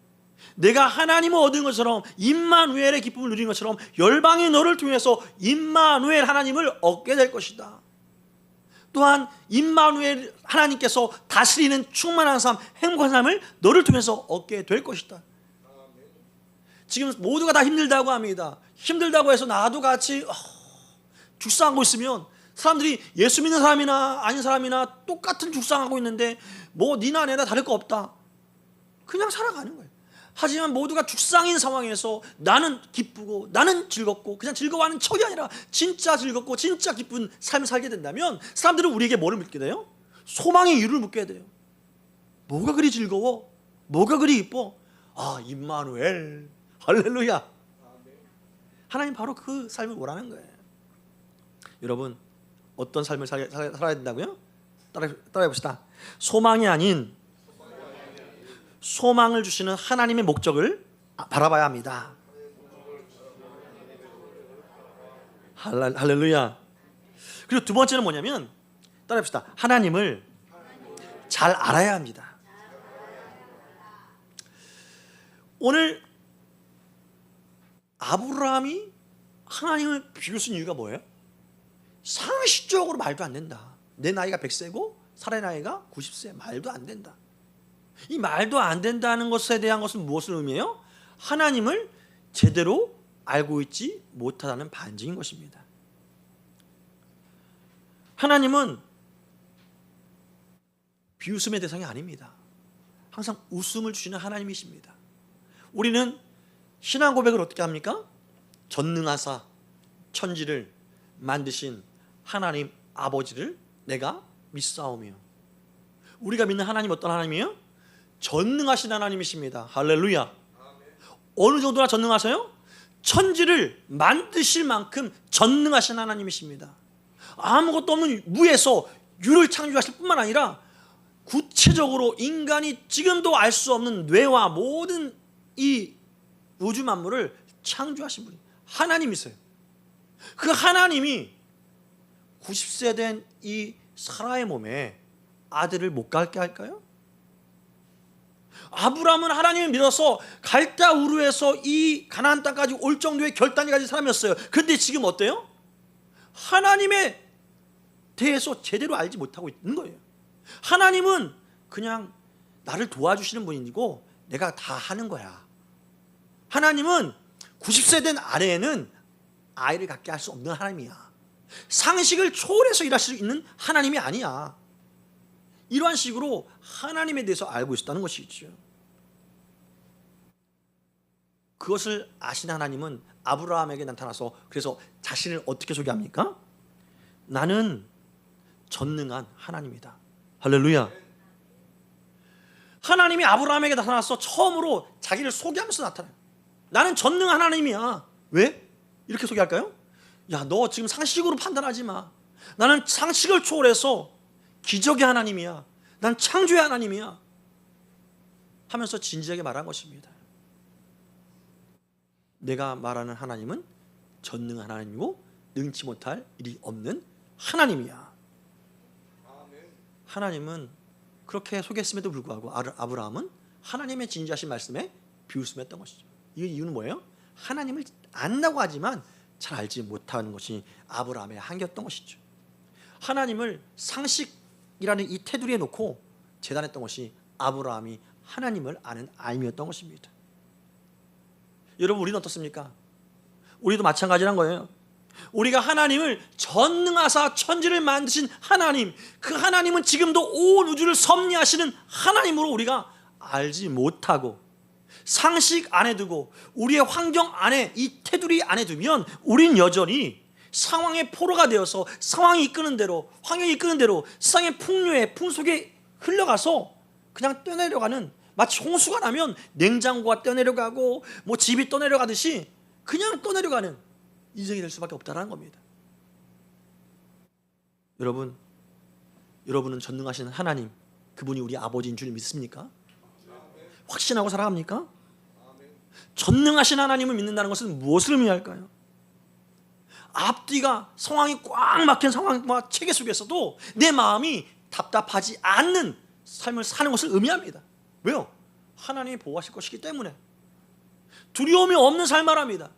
내가 하나님을 얻은 것처럼 임마누엘의 기쁨을 누리는 것처럼 열방이 너를 통해서 임마누엘 하나님을 얻게 될 것이다. 또한 임마누엘 하나님께서 다스리는 충만한 삶, 행복한 삶을 너를 통해서 얻게 될 것이다. 지금 모두가 다 힘들다고 합니다. 힘들다고 해서 나도 같이 죽상하고 있으면 사람들이 예수 믿는 사람이나 아닌 사람이나 똑같은 죽상하고 있는데 뭐 니나 내나 다를 거 없다, 그냥 살아가는 거예요. 하지만 모두가 죽상인 상황에서 나는 기쁘고 나는 즐겁고 그냥 즐거워하는 척이 아니라 진짜 즐겁고 진짜 기쁜 삶을 살게 된다면 사람들은 우리에게 뭐를 묻게 돼요? 소망의 이유를 묻게 돼요. 뭐가 그리 즐거워? 뭐가 그리 이뻐? 아, 임마누엘, 할렐루야. 하나님 바로 그 삶을 원하는 거예요. 여러분, 어떤 삶을 살아야 된다고요? 따라해 봅시다. 소망이 아닌 소망을 주시는 하나님의 목적을 바라봐야 합니다. 할렐루야. 그리고 두 번째는 뭐냐면, 따라해 봅시다. 하나님을 잘 알아야 합니다. 오늘 아브라함이 하나님을 비웃은 이유가 뭐예요? 상식적으로 말도 안 된다. 내 나이가 100세고 사라의 나이가 90세. 말도 안 된다. 이 말도 안 된다는 것에 대한 것은 무엇을 의미해요? 하나님을 제대로 알고 있지 못하다는 반증인 것입니다. 하나님은 비웃음의 대상이 아닙니다. 항상 웃음을 주시는 하나님이십니다. 우리는 신앙 고백을 어떻게 합니까? 전능하사 천지를 만드신 하나님 아버지를 내가 믿사오며. 우리가 믿는 하나님 어떤 하나님이에요? 전능하신 하나님이십니다. 할렐루야. 어느 정도나 전능하세요? 천지를 만드실 만큼 전능하신 하나님이십니다. 아무것도 없는 무에서 유를 창조하실 뿐만 아니라 구체적으로 인간이 지금도 알 수 없는 뇌와 모든 이 우주 만물을 창조하신 분이 하나님이세요. 그 하나님이 90세 된 이 사라의 몸에 아들을 못 갖게 할까요? 아브라함은 하나님을 믿어서 갈대 우르에서 이 가나안 땅까지 올 정도의 결단이 가진 사람이었어요. 그런데 지금 어때요? 하나님에 대해서 제대로 알지 못하고 있는 거예요. 하나님은 그냥 나를 도와주시는 분이고 내가 다 하는 거야. 하나님은 90세 된 아내에는 아이를 갖게 할 수 없는 하나님이야. 상식을 초월해서 일하실 수 있는 하나님이 아니야. 이러한 식으로 하나님에 대해서 알고 있었다는 것이죠. 그것을 아신 하나님은 아브라함에게 나타나서 그래서 자신을 어떻게 소개합니까? 나는 전능한 하나님이다. 할렐루야. 하나님이 아브라함에게 나타나서 처음으로 자기를 소개하면서 나타나요. 나는 전능한 하나님이야. 왜? 이렇게 소개할까요? 야, 너 지금 상식으로 판단하지 마. 나는 상식을 초월해서 기적의 하나님이야. 난 창조의 하나님이야. 하면서 진지하게 말한 것입니다. 내가 말하는 하나님은 전능한 하나님이고 능치 못할 일이 없는 하나님이야. 하나님은 그렇게 소개했음에도 불구하고 아브라함은 하나님의 진지하신 말씀에 비웃음했던 것이죠. 이 이유는 뭐예요? 하나님을 안다고 하지만 잘 알지 못하는 것이 아브라함의 한계였던 것이죠. 하나님을 상식이라는 이 테두리에 놓고 재단했던 것이 아브라함이 하나님을 아는 알미였던 것입니다. 여러분, 우리는 어떻습니까? 우리도 마찬가지란 거예요. 우리가 하나님을 전능하사 천지를 만드신 하나님, 그 하나님은 지금도 온 우주를 섭리하시는 하나님으로 우리가 알지 못하고 상식 안에 두고 우리의 환경 안에 이 테두리 안에 두면 우린 여전히 상황의 포로가 되어서 상황이 이끄는 대로, 환경이 이끄는 대로 세상의 풍요에 풍속에 흘러가서 그냥 떠내려가는, 마치 홍수가 나면 냉장고가 떠내려가고 뭐 집이 떠내려가듯이 그냥 떠내려가는 인생이 될 수밖에 없다는 겁니다. 여러분은 전능하신 하나님, 그분이 우리 아버지인 줄 믿습니까? 확신하고 살아갑니까? 전능하신 하나님을 믿는다는 것은 무엇을 의미할까요? 앞뒤가 상황이 꽉 막힌 상황과 체계 속에서도 내 마음이 답답하지 않는 삶을 사는 것을 의미합니다. 왜요? 하나님이 보호하실 것이기 때문에. 두려움이 없는 삶 말합니다.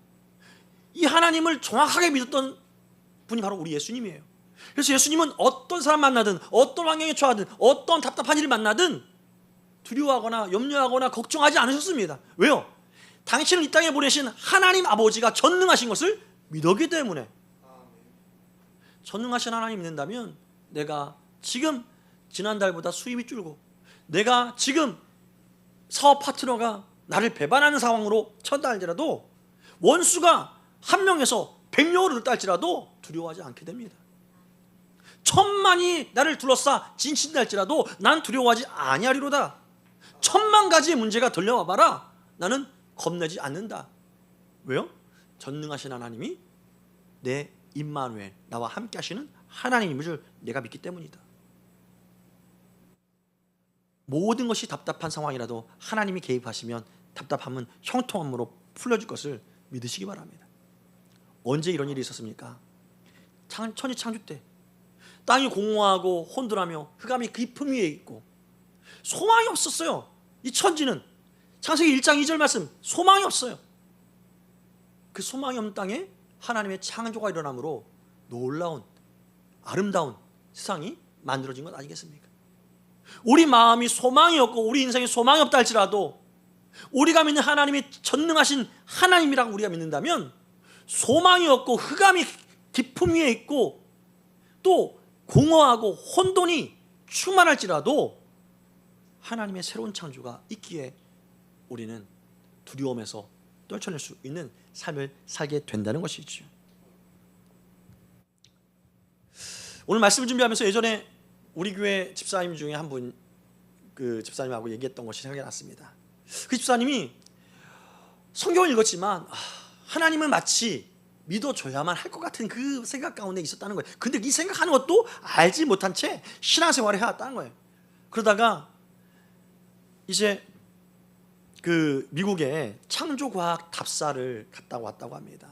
이 하나님을 정확하게 믿었던 분이 바로 우리 예수님이에요. 그래서 예수님은 어떤 사람 만나든 어떤 환경에 처하든 어떤 답답한 일을 만나든 두려워하거나 염려하거나 걱정하지 않으셨습니다. 왜요? 당신을 이 땅에 보내신 하나님 아버지가 전능하신 것을 믿었기 때문에. 전능하신 하나님 믿는다면 내가 지금 지난달보다 수입이 줄고 내가 지금 사업 파트너가 나를 배반하는 상황으로 처한다 할지라도 원수가 한 명에서 100명으로 늘다 할지라도 두려워하지 않게 됩니다. 천만이 나를 둘러싸 진친다 할지라도 난 두려워하지 아니하리로다. 10,000가지의 문제가 들려와봐라 나는 겁내지 않는다. 왜요? 전능하신 하나님이 내 임마누엘 나와 함께 하시는 하나님인 줄 내가 믿기 때문이다. 모든 것이 답답한 상황이라도 하나님이 개입하시면 답답함은 형통함으로 풀려질 것을 믿으시기 바랍니다. 언제 이런 일이 있었습니까? 천지 창조 때 땅이 공허하고 혼돈하며 흑암이 깊음 위에 있고 소망이 없었어요. 이 천지는 창세기 1장 2절 말씀 소망이 없어요. 그 소망이 없는 땅에 하나님의 창조가 일어나므로 놀라운 아름다운 세상이 만들어진 것 아니겠습니까? 우리 마음이 소망이 없고 우리 인생에 소망이 없다 할지라도 우리가 믿는 하나님이 전능하신 하나님이라고 우리가 믿는다면 소망이 없고 흑암이 깊음 위에 있고 또 공허하고 혼돈이 충만할지라도 하나님의 새로운 창조가 있기에 우리는 두려움에서 떨쳐낼 수 있는 삶을 살게 된다는 것이죠. 오늘 말씀을 준비하면서 예전에 우리 교회 집사님 중에 한 분 그 집사님하고 얘기했던 것이 생각이 났습니다. 그 집사님이 성경을 읽었지만 하나님은 마치 믿어줘야만 할 것 같은 그 생각 가운데 있었다는 거예요. 근데 이 생각하는 것도 알지 못한 채 신앙생활을 해왔다는 거예요. 그러다가 이제 그 미국에 창조과학 답사를 갔다 왔다고 합니다.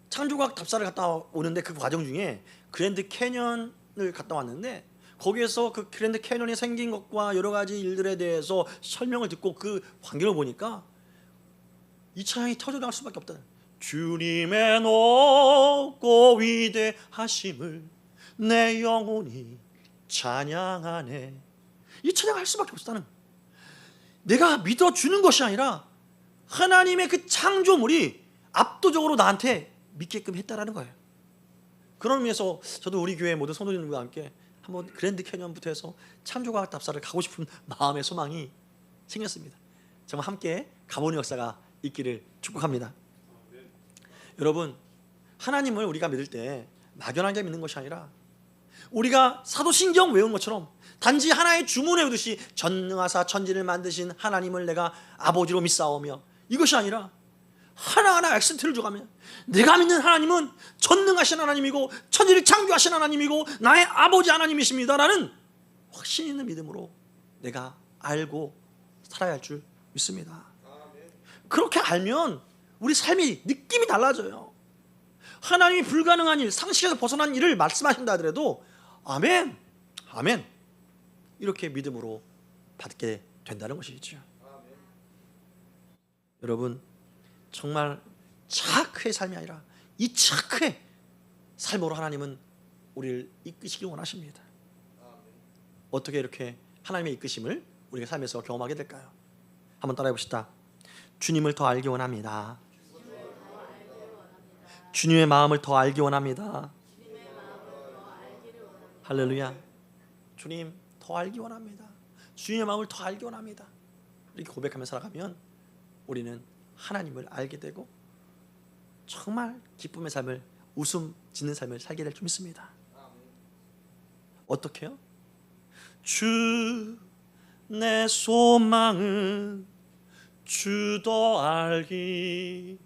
창조과학 답사를 갔다 오는데 그 과정 중에 그랜드 캐년을 갔다 왔는데 거기에서 그 그랜드 캐년이 생긴 것과 여러 가지 일들에 대해서 설명을 듣고 그 광경을 보니까 이 찬양이 터져나갈 수밖에 없다. 주님의 높고 위대하심을 내 영혼이 찬양하네. 이 찬양을 할 수밖에 없었다는 거예요. 내가 믿어주는 것이 아니라 하나님의 그 창조물이 압도적으로 나한테 믿게끔 했다라는 거예요. 그런 의미에서 저도 우리 교회 모든 성도님들과 함께 한번 그랜드 캐년부터 해서 창조과학 답사를 가고 싶은 마음의 소망이 생겼습니다. 정말 함께 가보는 역사가 있기를 축복합니다. 여러분, 하나님을 우리가 믿을 때 막연하게 믿는 것이 아니라 우리가 사도신경 외운 것처럼 단지 하나의 주문 외우듯이 전능하사 천지를 만드신 하나님을 내가 아버지로 믿사오며 이것이 아니라 하나하나 액센트를 줘가면 내가 믿는 하나님은 전능하신 하나님이고 천지를 창조하신 하나님이고 나의 아버지 하나님이십니다라는 확신 있는 믿음으로 내가 알고 살아야 할 줄 믿습니다. 그렇게 알면 우리 삶이 느낌이 달라져요. 하나님이 불가능한 일, 상식에서 벗어난 일을 말씀하신다 하더라도 아멘, 아멘 이렇게 믿음으로 받게 된다는 것이죠. 여러분, 정말 차크의 삶이 아니라 이 차크의 삶으로 하나님은 우리를 이끄시기 원하십니다. 어떻게 이렇게 하나님의 이끄심을 우리가 삶에서 경험하게 될까요? 한번 따라해 봅시다. 주님을 더 알기 원합니다. 주님의 마음을 더 알기 원합니다. 할렐루야. 주님 더 알기 원합니다. 주님의 마음을 더 알기 원합니다. 이렇게 고백하며 살아가면 우리는 하나님을 알게 되고 정말 기쁨의 삶을, 웃음 짓는 삶을 살게 될 줄 믿습니다. 어떻게요? 주 내 소망은 주 더 알기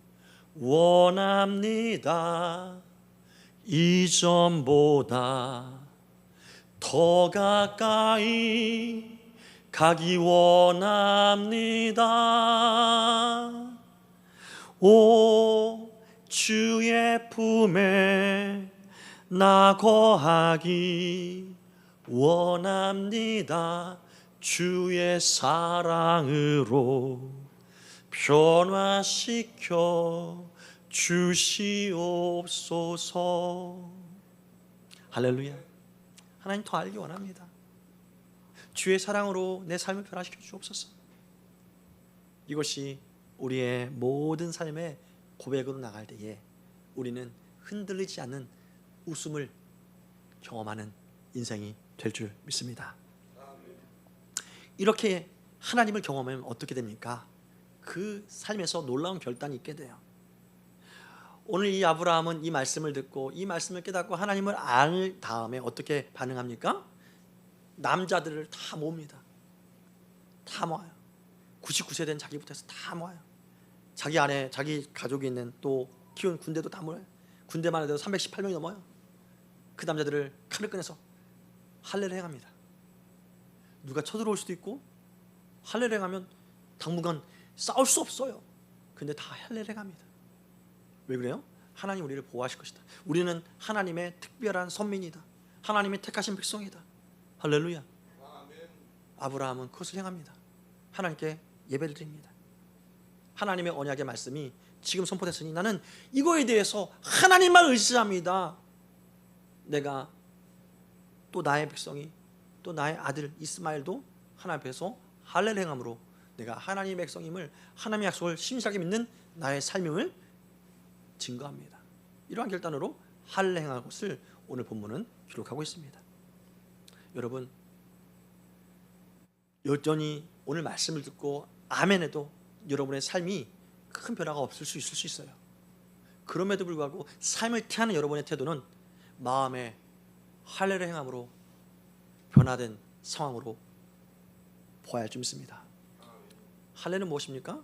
원합니다. 이전보다 더 가까이 가기 원합니다. 오 주의 품에 나 거하기 원합니다. 주의 사랑으로 변화시켜 주시옵소서. 할렐루야. 하나님 더 알기 원합니다. 주의 사랑으로 내 삶을 변화시켜 주옵소서. 이것이 우리의 모든 삶의 고백으로 나갈 때에 우리는 흔들리지 않는 웃음을 경험하는 인생이 될 줄 믿습니다. 이렇게 하나님을 경험하면 어떻게 됩니까? 그 삶에서 놀라운 결단이 있게 돼요. 오늘 이 아브라함은 이 말씀을 듣고 이 말씀을 깨닫고 하나님을 알 다음에 어떻게 반응합니까? 남자들을 다 모읍니다. 다 모아요. 99세 된 자기부터 해서 다 모아요. 자기 안에 자기 가족이 있는 또 키운 군대도 다 모여요. 군대만 해도 318명이 넘어요. 그 남자들을 칼을 꺼내서 할례를 행합니다. 누가 쳐들어올 수도 있고 할례를 행하면 당분간 싸울 수 없어요. 근데 다 할례를 행합니다. 왜 그래요? 하나님 우리를 보호하실 것이다. 우리는 하나님의 특별한 선민이다. 하나님의 택하신 백성이다. 할렐루야. 아브라함은 그것을 행합니다. 하나님께 예배를 드립니다. 하나님의 언약의 말씀이 지금 선포됐으니 나는 이거에 대해서 하나님만 의지합니다. 내가 또 나의 백성이 또 나의 아들 이스마엘도 하나님 앞에서 할례를 행함으로 내가 하나님의 백성임을 하나님의 약속을 신실하게 믿는 나의 삶임을 증거합니다. 이러한 결단으로 할례 행할 것을 오늘 본문은 기록하고 있습니다. 여러분 여전히 오늘 말씀을 듣고 아멘해도 여러분의 삶이 큰 변화가 없을 수 있을 수 있어요. 그럼에도 불구하고 삶을 태하는 여러분의 태도는 마음에 할례를 행함으로 변화된 상황으로 보아야 할 줄 믿습니다. 할례는 무엇입니까?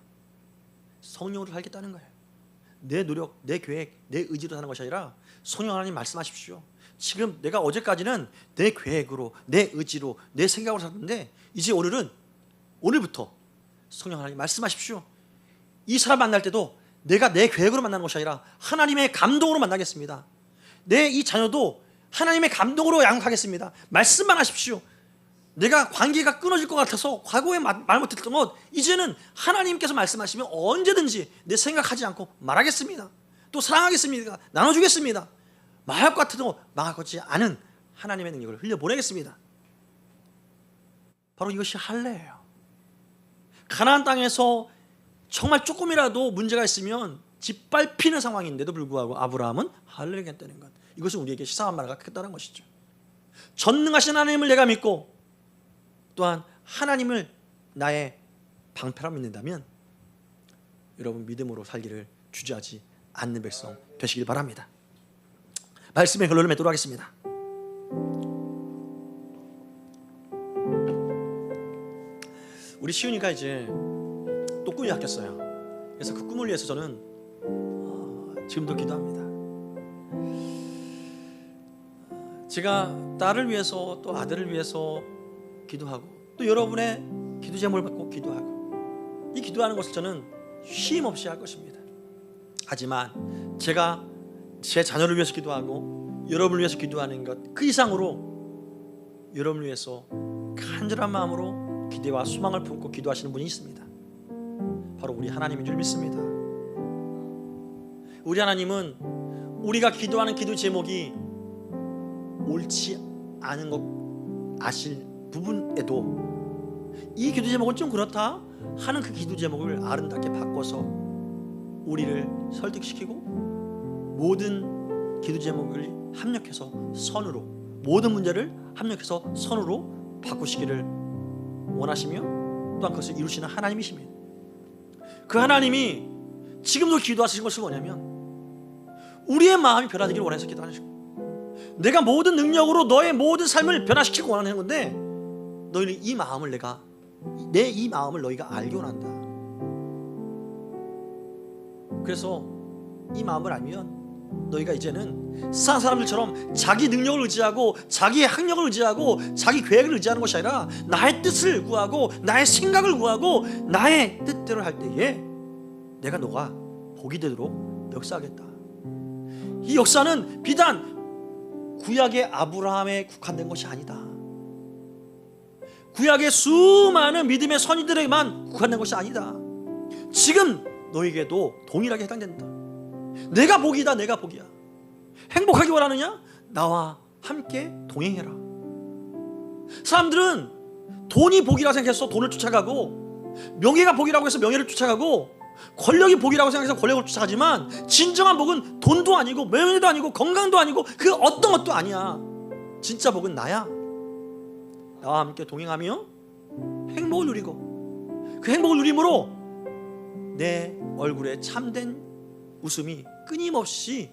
성령으로 살겠다는 거예요. 내 노력, 내 계획, 내 의지로 사는 것이 아니라 성령 하나님 말씀하십시오. 지금 내가 어제까지는 내 계획으로, 내 의지로, 내 생각으로 살았는데 이제 오늘부터 성령 하나님 말씀하십시오. 이 사람 만날 때도 내가 내 계획으로 만나는 것이 아니라 하나님의 감동으로 만나겠습니다. 내 이 자녀도 하나님의 감동으로 양육하겠습니다. 말씀만 하십시오. 내가 관계가 끊어질 것 같아서 과거에 말 못했던 것 이제는 하나님께서 말씀하시면 언제든지 내 생각하지 않고 말하겠습니다. 또 사랑하겠습니다. 나눠주겠습니다. 망할 것 같아도 망할 것이 않은 하나님의 능력을 흘려보내겠습니다. 바로 이것이 할례예요. 가나안 땅에서 정말 조금이라도 문제가 있으면 짓밟히는 상황인데도 불구하고 아브라함은 할례를 했다는 것, 이것은 우리에게 시사한 말과 같다는 것이죠. 전능하신 하나님을 내가 믿고 또한 하나님을 나의 방패로 믿는다면 여러분 믿음으로 살기를 주저하지 않는 백성 되시길 바랍니다. 말씀의 결론을 맺도록 하겠습니다. 우리 시윤이가 이제 또 꿈이 바뀌었어요. 그래서 그 꿈을 위해서 저는 지금도 기도합니다. 제가 딸을 위해서 또 아들을 위해서 기도하고 또 여러분의 기도 제목을 받고 기도하고 이 기도하는 것을 저는 쉼 없이 할 것입니다. 하지만 제가 제 자녀를 위해서 기도하고 여러분을 위해서 기도하는 것 그 이상으로 여러분을 위해서 간절한 마음으로 기대와 소망을 품고 기도하시는 분이 있습니다. 바로 우리 하나님인 줄 믿습니다. 우리 하나님은 우리가 기도하는 기도 제목이 옳지 않은 것 아실 부분에도 이 기도 제목은 좀 그렇다 하는 그 기도 제목을 아름답게 바꿔서 우리를 설득시키고 모든 기도 제목을 합력해서 선으로 모든 문제를 합력해서 선으로 바꾸시기를 원하시며 또한 그것을 이루시는 하나님이십니다. 그 하나님이 지금도 기도하시는 것은 뭐냐면 우리의 마음이 변화되기를 원해서 기도하는 것입니다. 내가 모든 능력으로 너의 모든 삶을 변화시키고 원하는 건데 너희는 이 마음을 내 이 마음을 너희가 알기 원한다. 그래서 이 마음을 알면 너희가 이제는 세상 사람들처럼 자기 능력을 의지하고 자기의 학력을 의지하고 자기 계획을 의지하는 것이 아니라 나의 뜻을 구하고 나의 생각을 구하고 나의 뜻대로 할 때에 내가 너가 복이 되도록 역사하겠다. 이 역사는 비단 구약의 아브라함에 국한된 것이 아니다. 구약의 수많은 믿음의 선인들에게만 국한된 것이 아니다. 지금 너에게도 동일하게 해당된다. 내가 복이다. 내가 복이야. 행복하기 원하느냐? 나와 함께 동행해라. 사람들은 돈이 복이라고 생각해서 돈을 쫓아가고 명예가 복이라고 해서 명예를 쫓아가고 권력이 복이라고 생각해서 권력을 쫓아가지만 진정한 복은 돈도 아니고 명예도 아니고 건강도 아니고 그 어떤 것도 아니야. 진짜 복은 나야. 나와 함께 동행하며 행복을 누리고 그 행복을 누림으로 내 얼굴에 참된 웃음이 끊임없이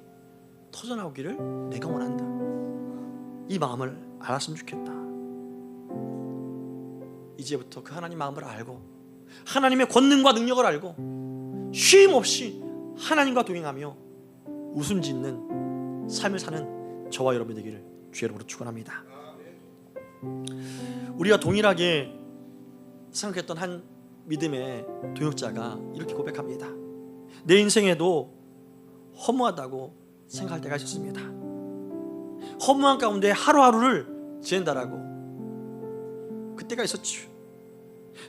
터져나오기를 내가 원한다. 이 마음을 알았으면 좋겠다. 이제부터 그 하나님 마음을 알고 하나님의 권능과 능력을 알고 쉼없이 하나님과 동행하며 웃음 짓는 삶을 사는 저와 여러분이 되기를 주의 이름으로 축원합니다. 우리가 동일하게 생각했던 한 믿음의 동역자가 이렇게 고백합니다. 내 인생에도 허무하다고 생각할 때가 있었습니다. 허무한 가운데 하루하루를 지낸다라고 그때가 있었죠.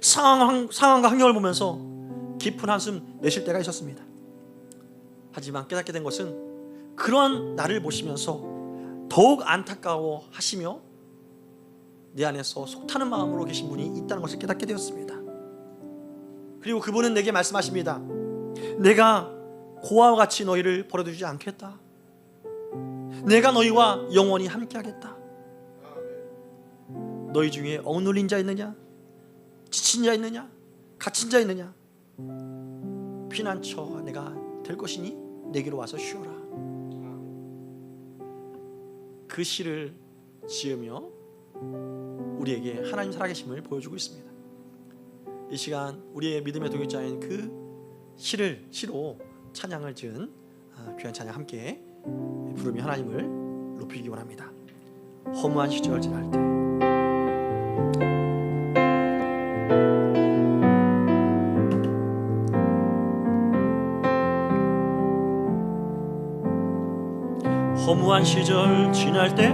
상황과 환경을 보면서 깊은 한숨 내쉴 때가 있었습니다. 하지만 깨닫게 된 것은 그런 나를 보시면서 더욱 안타까워 하시며 내 안에서 속타는 마음으로 계신 분이 있다는 것을 깨닫게 되었습니다. 그리고 그분은 내게 말씀하십니다. 내가 고아와 같이 너희를 버려두지 않겠다. 내가 너희와 영원히 함께하겠다. 너희 중에 억눌린 자 있느냐? 지친 자 있느냐? 갇힌 자 있느냐? 피난처가 내가 될 것이니 내게로 와서 쉬어라. 그 시를 지으며 우리에게 하나님 살아계심을 보여주고 있습니다. 이 시간 우리의 믿음의 동역자인 그 시로 찬양을 지은 귀한 찬양 함께 부르며 하나님을 높이기 원합니다. 허무한 시절 지날 때 허무한 시절 지날 때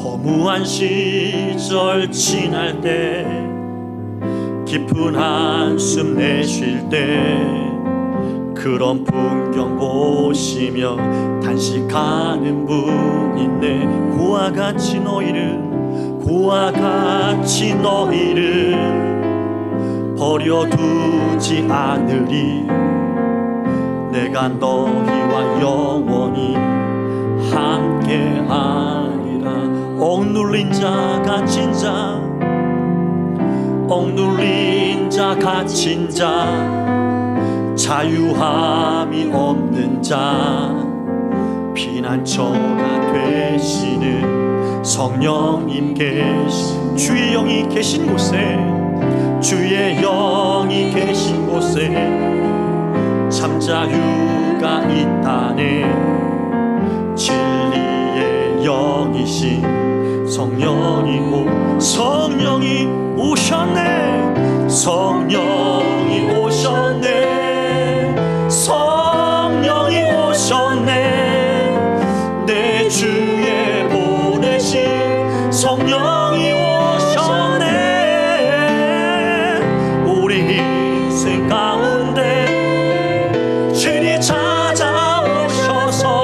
허무한 시절 지날 때 깊은 한숨 내쉴 때 그런 풍경 보시며 단식하는 분 있네. 고와 같이 너희를 버려두지 않으리. 내가 너희와 영원히 함께하리라. 억눌린 자 갇힌 자 갇힌 자 자유함이 없는 자 피난처가 되시는 성령님 계신 주의 영이 계신 곳에 참 자유가 있다네. 진리의 영이신 성령이 오셨네. 성령이 오셨네. 내 주에 보내신 성령이 오셨네. 우리 인생 가운데 주님 찾아오셔서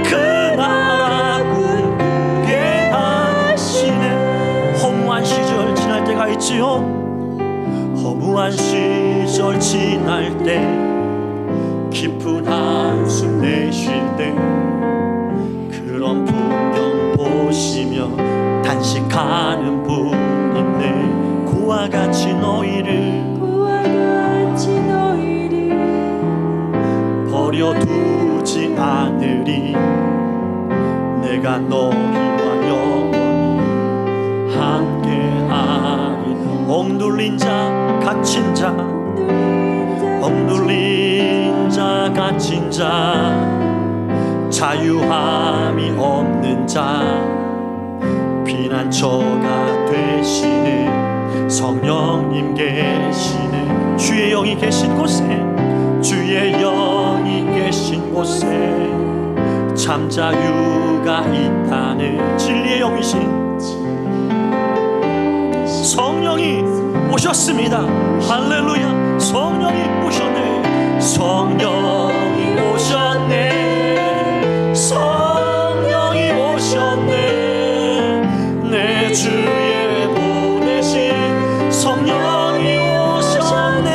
그 나라 꿈꾸게 하시네. 허무한 시절 지날 때가 있지요. 허무한 시절 지날 때 깊은 한숨 내쉴 때 그런 풍경 보시며 단식하는 분 있네. 고와 같이 너희를 버려두지 않으리. 내가 너희와 영원히 함께하리. 억눌린 자 갇힌 자 갇힌 자 자유함이 없는 자 피난처가 되시는 성령님 계시는 주의 영이 계신 곳에 참 자유가 있다는 진리의 영이신 성령이 오셨습니다. 할렐루야. 성령이 오셨네. 성령이 오셨네. 내 주에 보내신 성령이 오셨네.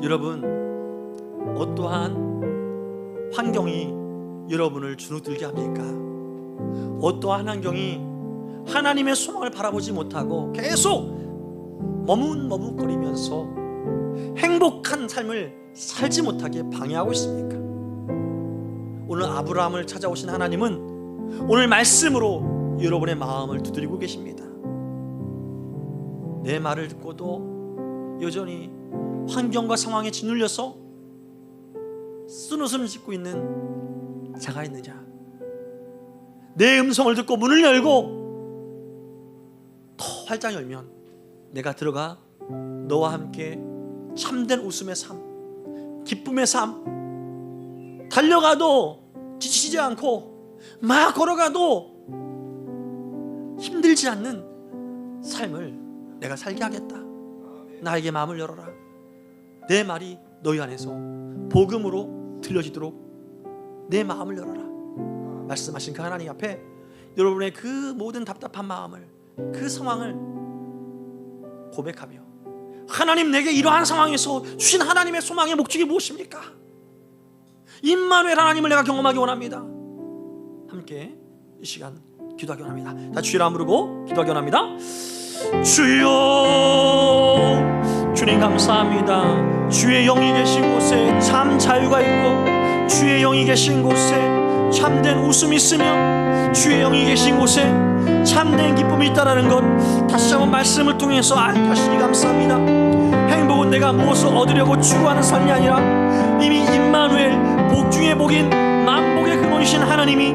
여러분, 어떠한 환경이 여러분을 주눅들게 합니까? 어떠한 환경이 하나님의 소망을 바라보지 못하고 계속 머뭇머뭇거리면서 행복한 삶을 살지 못하게 방해하고 있습니까? 오늘 아브라함을 찾아오신 하나님은 오늘 말씀으로 여러분의 마음을 두드리고 계십니다. 내 말을 듣고도 여전히 환경과 상황에 짓눌려서 쓴웃음을 짓고 있는 자가 있느냐? 내 음성을 듣고 문을 열고 더 활짝 열면 내가 들어가 너와 함께 참된 웃음의 삶, 기쁨의 삶, 달려가도 지치지 않고 막 걸어가도 힘들지 않는 삶을 내가 살게 하겠다. 나에게 마음을 열어라. 내 말이 너희 안에서 복음으로 들려지도록 내 마음을 열어라. 말씀하신 그 하나님 앞에 여러분의 그 모든 답답한 마음을, 그 상황을 고백하며, 하나님, 내게 이러한 상황에서 주신 하나님의 소망의 목적이 무엇입니까? 임마누엘 하나님을 내가 경험하기 원합니다. 함께 이 시간 기도하기 원합니다. 다 주의 이름 부르고 기도하기 원합니다. 주여, 주님 감사합니다. 주의 영이 계신 곳에 참 자유가 있고, 주의 영이 계신 곳에 참된 웃음이 있으며, 주의 영이 계신 곳에 참된 기쁨이 있다는 것 다시 한번 말씀을 통해서 알게 하시니 감사합니다. 행복은 내가 무엇을 얻으려고 추구하는 삶이 아니라 이미 임마누엘, 복 중의 복인 만복의 근원이신 하나님이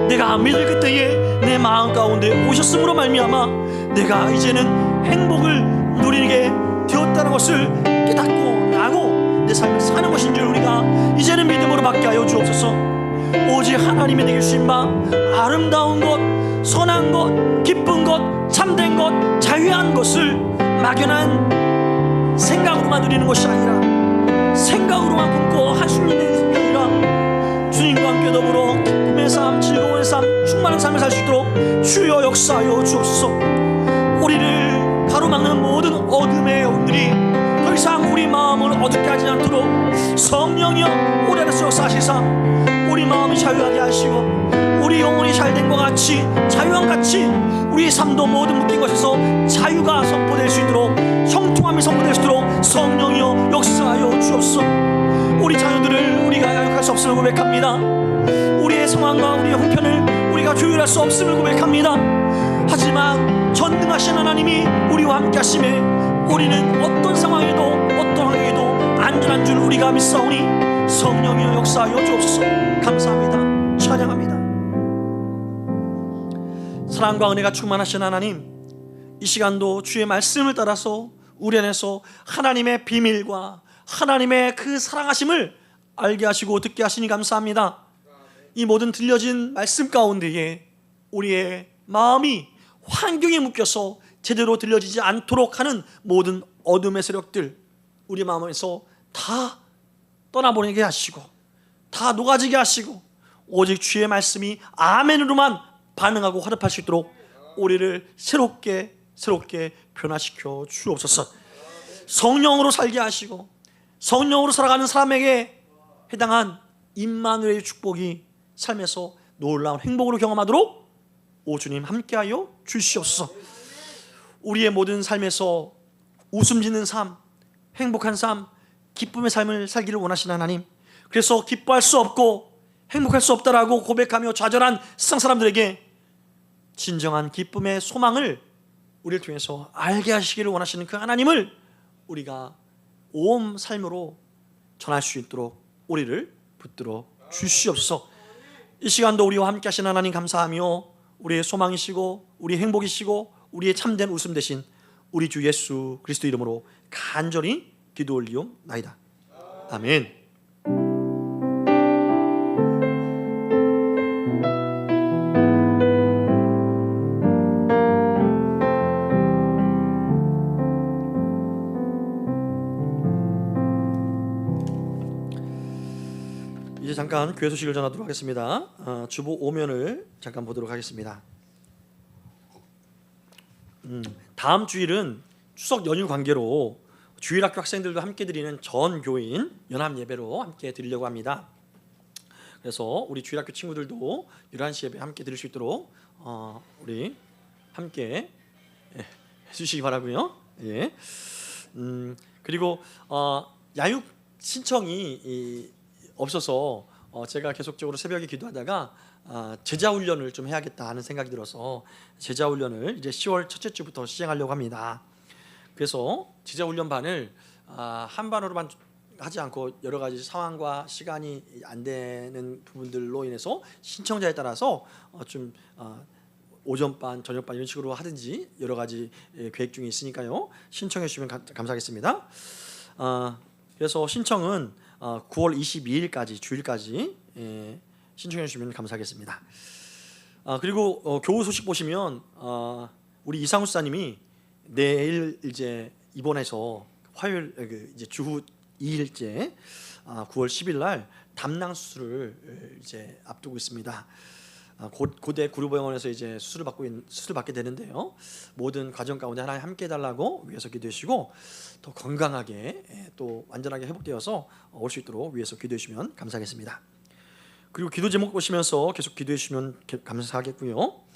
내가 믿을 그때에 내 마음 가운데 오셨음으로 말미암아 내가 이제는 행복을 누리게 되었다는 것을 깨닫고 나고 내 삶을 사는 것인 줄 우리가 이제는 믿음으로 받게 하여 주옵소서. 오직 하나님이 내게 주신 바 아름다운 것, 선한 것, 기쁜 것, 참된 것, 자유한 것을 막연한 생각으로만 누리는 것이 아니라, 생각으로만 품고 한숨 내는 것이 아니라 주님과 함께 더불어 기쁨의 삶, 즐거운 삶, 충만한 삶을 살 수 있도록 주여 역사하여 주옵소서. 우리를 가로막는 모든 어둠의 영들이 더 이상 우리 마음을 어둡게 하지 않도록 성령이여 우리 안에서 역사하시사 우리 마음이 자유하게 하시고, 우리 영혼이 잘된 것 같이, 자유함 같이 우리 삶도 모든 묶인 것에서 자유가 선포될 수 있도록, 형통함이 선포될 수 있도록 성령이여 역사하여 주옵소서. 우리 자녀들을 우리가 양육할 수 없음을 고백합니다. 우리의 상황과 우리의 형편을 우리가 조율할 수 없음을 고백합니다. 하지만 전능하신 하나님이 우리와 함께 하심에 우리는 어떤 상황에도 어떤 환경에도 안전한 줄 우리가 믿사오니 성령이여 역사하여 주옵소서. 감사합니다. 찬양합니다. 사랑과 은혜가 충만하신 하나님, 이 시간도 주의 말씀을 따라서 우리 안에서 하나님의 비밀과 하나님의 그 사랑하심을 알게 하시고 듣게 하시니 감사합니다. 이 모든 들려진 말씀 가운데에 우리의 마음이 환경에 묶여서 제대로 들려지지 않도록 하는 모든 어둠의 세력들, 우리 마음에서 다 떠나보내게 하시고 다 녹아지게 하시고 오직 주의 말씀이 아멘으로만 반응하고 화답할 수 있도록 우리를 새롭게 변화시켜 주옵소서. 성령으로 살게 하시고 성령으로 살아가는 사람에게 해당한 임마누엘의 축복이 삶에서 놀라운 행복으로 경험하도록 오 주님 함께하여 주시옵소서. 우리의 모든 삶에서 웃음 짓는 삶, 행복한 삶, 기쁨의 삶을 살기를 원하시는 하나님, 그래서 기뻐할 수 없고 행복할 수 없다라고 고백하며 좌절한 세상 사람들에게 진정한 기쁨의 소망을 우리를 통해서 알게 하시기를 원하시는 그 하나님을 우리가 온 삶으로 전할 수 있도록 우리를 붙들어 주시옵소서. 이 시간도 우리와 함께 하신 하나님 감사하며 우리의 소망이시고 우리의 행복이시고 우리의 참된 웃음 되신 우리 주 예수 그리스도 이름으로 간절히 기도 올리옵나이다. 아멘. 이제 잠깐 교회 소식을 전하도록 하겠습니다. 주보 오면을 잠깐 보도록 하겠습니다. 다음 주일은 추석 연휴 관계로 주일학교 학생들도 함께 드리는 전 교인 연합 예배로 함께 드리려고 합니다. 그래서 우리 주일학교 친구들도 11시 예배 함께 드릴 수 있도록 우리 함께 해주시기 바라고요. 예. 그리고 야육 신청이 없어서 제가 계속적으로 새벽에 기도하다가 제자 훈련을 좀 해야겠다 하는 생각이 들어서 제자 훈련을 이제 10월 첫째 주부터 시행하려고 합니다. 그래서 제자 훈련반을 한 반으로만 하지 않고 여러 가지 상황과 시간이 안 되는 부분들로 인해서 신청자에 따라서 좀 오전반, 저녁반 이런 식으로 하든지 여러 가지 계획 중에 있으니까요. 신청해 주시면 감사하겠습니다. 그래서 신청은 9월 22일까지 주일까지 신청해 주시면 감사하겠습니다. 그리고 교우 소식 보시면 우리 이상우 사님이 내일 이제 입원해서 화요일 이제 주후 2일째 9월 10일 날 담낭 수술을 이제 앞두고 있습니다. 고대 구루병원에서 이제 수술을 받게 되는데요. 모든 과정 가운데 하나님 함께 해달라고 위해서 기도해 주시고 더 건강하게 또 완전하게 회복되어서 올 수 있도록 위해서 기도해 주시면 감사하겠습니다. 그리고 기도 제목 보시면서 계속 기도해 주시면 감사하겠고요.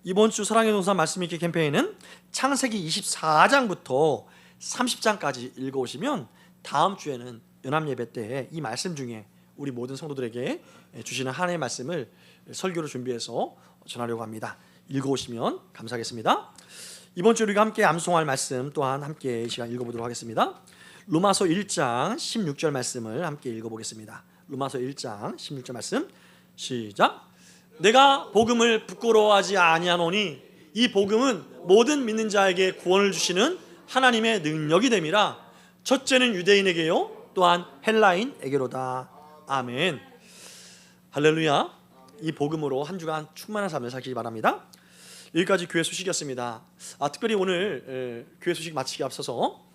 이번 주 사랑의 동산 말씀 읽기 캠페인은 창세기 24장부터 30장까지 읽어오시면 다음 주에는 연합 예배 때 이 말씀 중에 우리 모든 성도들에게 주시는 하나님의 말씀을 설교를 준비해서 전하려고 합니다. 읽어오시면 감사하겠습니다. 이번 주 우리가 함께 암송할 말씀 또한 함께 이 시간 읽어보도록 하겠습니다. 로마서 1장 16절 말씀을 함께 읽어보겠습니다. 로마서 1장 16절 말씀 시작. 내가 복음을 부끄러워하지 아니하노니 이 복음은 모든 믿는 자에게 구원을 주시는 하나님의 능력이 됨이라. 첫째는 유대인에게요 또한 헬라인에게로다. 아멘. 할렐루야. 이 복음으로 한 주간 충만한 삶을 살기 바랍니다. 여기까지 교회 소식이었습니다. 특별히 오늘 교회 소식 마치기 앞서서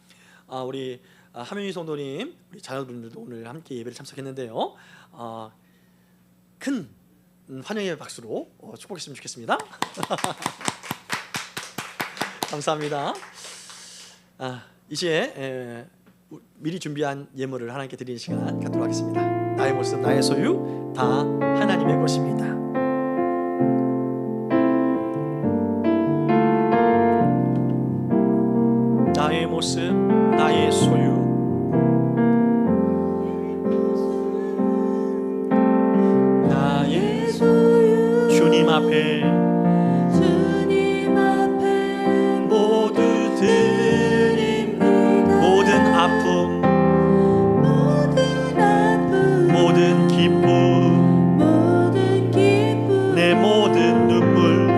우리 하명희 성도님, 우리 자녀분들도 오늘 함께 예배를 참석했는데요. 큰 환영의 박수로 축복했으면 좋겠습니다. 감사합니다. 이제 미리 준비한 예물을 하나님께 드리는 시간 갖도록 하겠습니다. 나의 모습, 나의 소유 다 하나님의 것입니다. 나의 모습, 나의 소유. 나의 소유. 주님 앞에 모두 드립니다. 모든 아픔, 모든 기쁨, 내 모든 눈물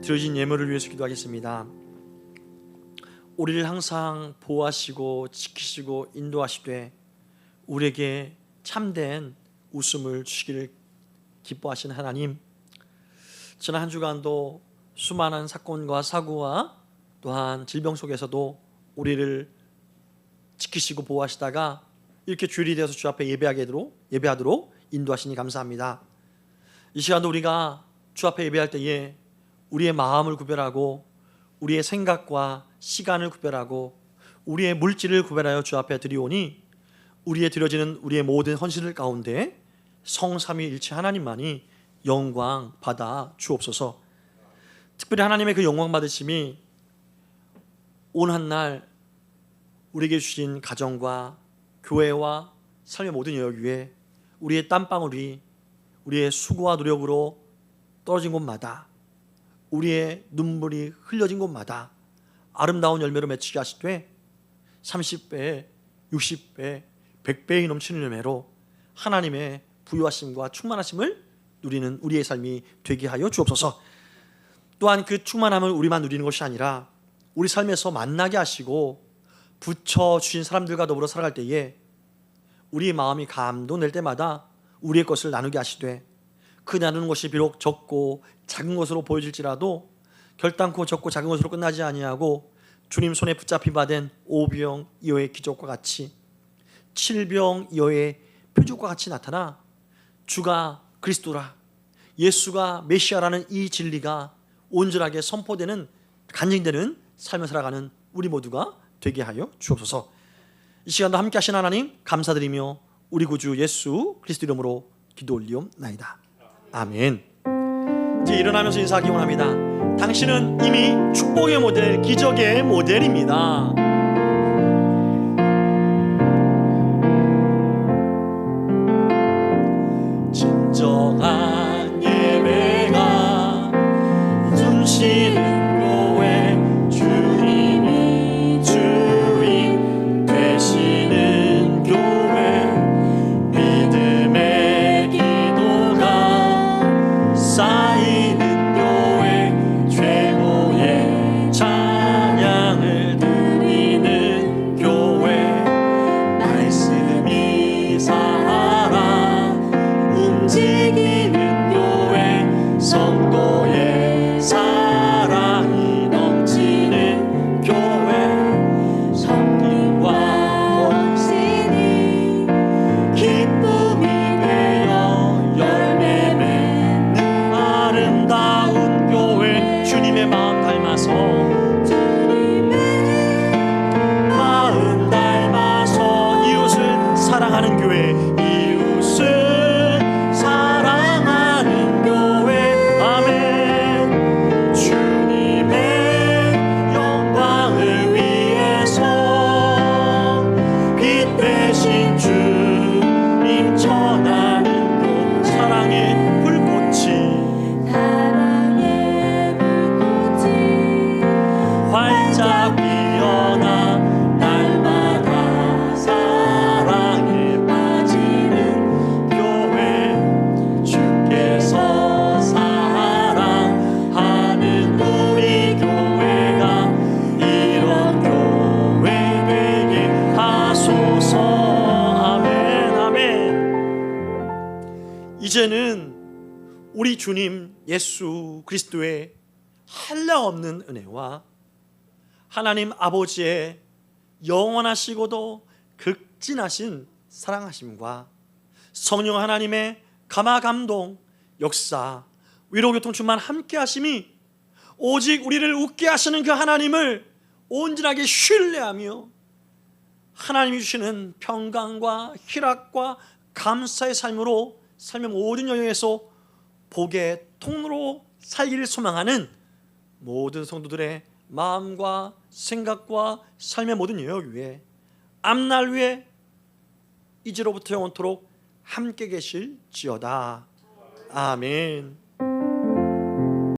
드려진 예물을 위해서 기도하겠습니다. 우리를 항상 보호하시고 지키시고 인도하시되 우리에게 참된 웃음을 주시기를 기뻐하시는 하나님, 지난 한 주간도 수많은 사건과 사고와 또한 질병 속에서도 우리를 지키시고 보호하시다가 이렇게 주일이 되어서 주 앞에 예배하도록 인도하시니 감사합니다. 이 시간도 우리가 주 앞에 예배할 때에 우리의 마음을 구별하고 우리의 생각과 시간을 구별하고 우리의 물질을 구별하여 주 앞에 드리오니 우리의 드려지는 우리의 모든 헌신들 가운데 성삼위일체 하나님만이 영광 받아 주옵소서. 특별히 하나님의 그 영광 받으심이 온 한 날 우리에게 주신 가정과 교회와 삶의 모든 영역 위에 우리의 땀방울이 우리의 수고와 노력으로 떨어진 곳마다 우리의 눈물이 흘려진 곳마다 아름다운 열매로 맺히게 하시되 30배, 60배, 100배의 넘치는 열매로 하나님의 부유하심과 충만하심을 누리는 우리의 삶이 되게 하여 주옵소서. 또한 그 충만함을 우리만 누리는 것이 아니라 우리 삶에서 만나게 하시고 붙여주신 사람들과 더불어 살아갈 때에 우리의 마음이 감동될 때마다 우리의 것을 나누게 하시되 그 나누는 것이 비록 적고 작은 것으로 보여질지라도 결단코 적고 작은 것으로 끝나지 아니하고 주님 손에 붙잡힌 바 된 5병이어의 기적과 같이 7병이어의 표적과 같이 나타나 주가 그리스도라, 예수가 메시아라는 이 진리가 온전하게 선포되는, 간증되는 삶을 살아가는 우리 모두가 되게 하여 주옵소서. 이 시간도 함께 하신 하나님 감사드리며 우리 구주 예수 그리스도 이름으로 기도 올리옵나이다. 아멘. 이제 일어나면서 인사하기 원합니다. 당신은 이미 축복의 모델, 기적의 모델입니다. 진정한 예배가 숨쉬는 교회, 주님이 주인 되시는 교회, 믿음의 기도가 쌓이는 교회, 최고의 찬양을 드리는 교회, 말씀이 살아 움직이는 교회, 성도의 사랑이 넘치는 교회, 성령과 온신이 기쁨이 되어 열매 맺는 아름다운 교회, 주님의 마음 닮아서 마음 닮아서 이웃을 사랑하는 교회, 이웃을 사랑하는 교회. 아멘. 주님의 영광을 위해서 빛 대신 주님 전하는 그 사랑의 불꽃이 활짝 피어나 날마다 사랑에 빠지는 교회, 주께서 사랑하는 우리 교회가 이런 교회 되게 하소서. 아멘. 아멘. 이제는 우리 주님 예수 그리스도의 한량없는 은혜와 하나님 아버지의 영원하시고도 극진하신 사랑하심과 성령 하나님의 감화감동, 역사, 위로교통충만 함께하심이 오직 우리를 웃게 하시는 그 하나님을 온전하게 신뢰하며 하나님이 주시는 평강과 희락과 감사의 삶으로 삶의 모든 영역에서 복의 통로로 살기를 소망하는 모든 성도들의 마음과 생각과 삶의 모든 영역 위에 앞날 위에 이제로부터 영원토록 함께 계실지어다. 아멘.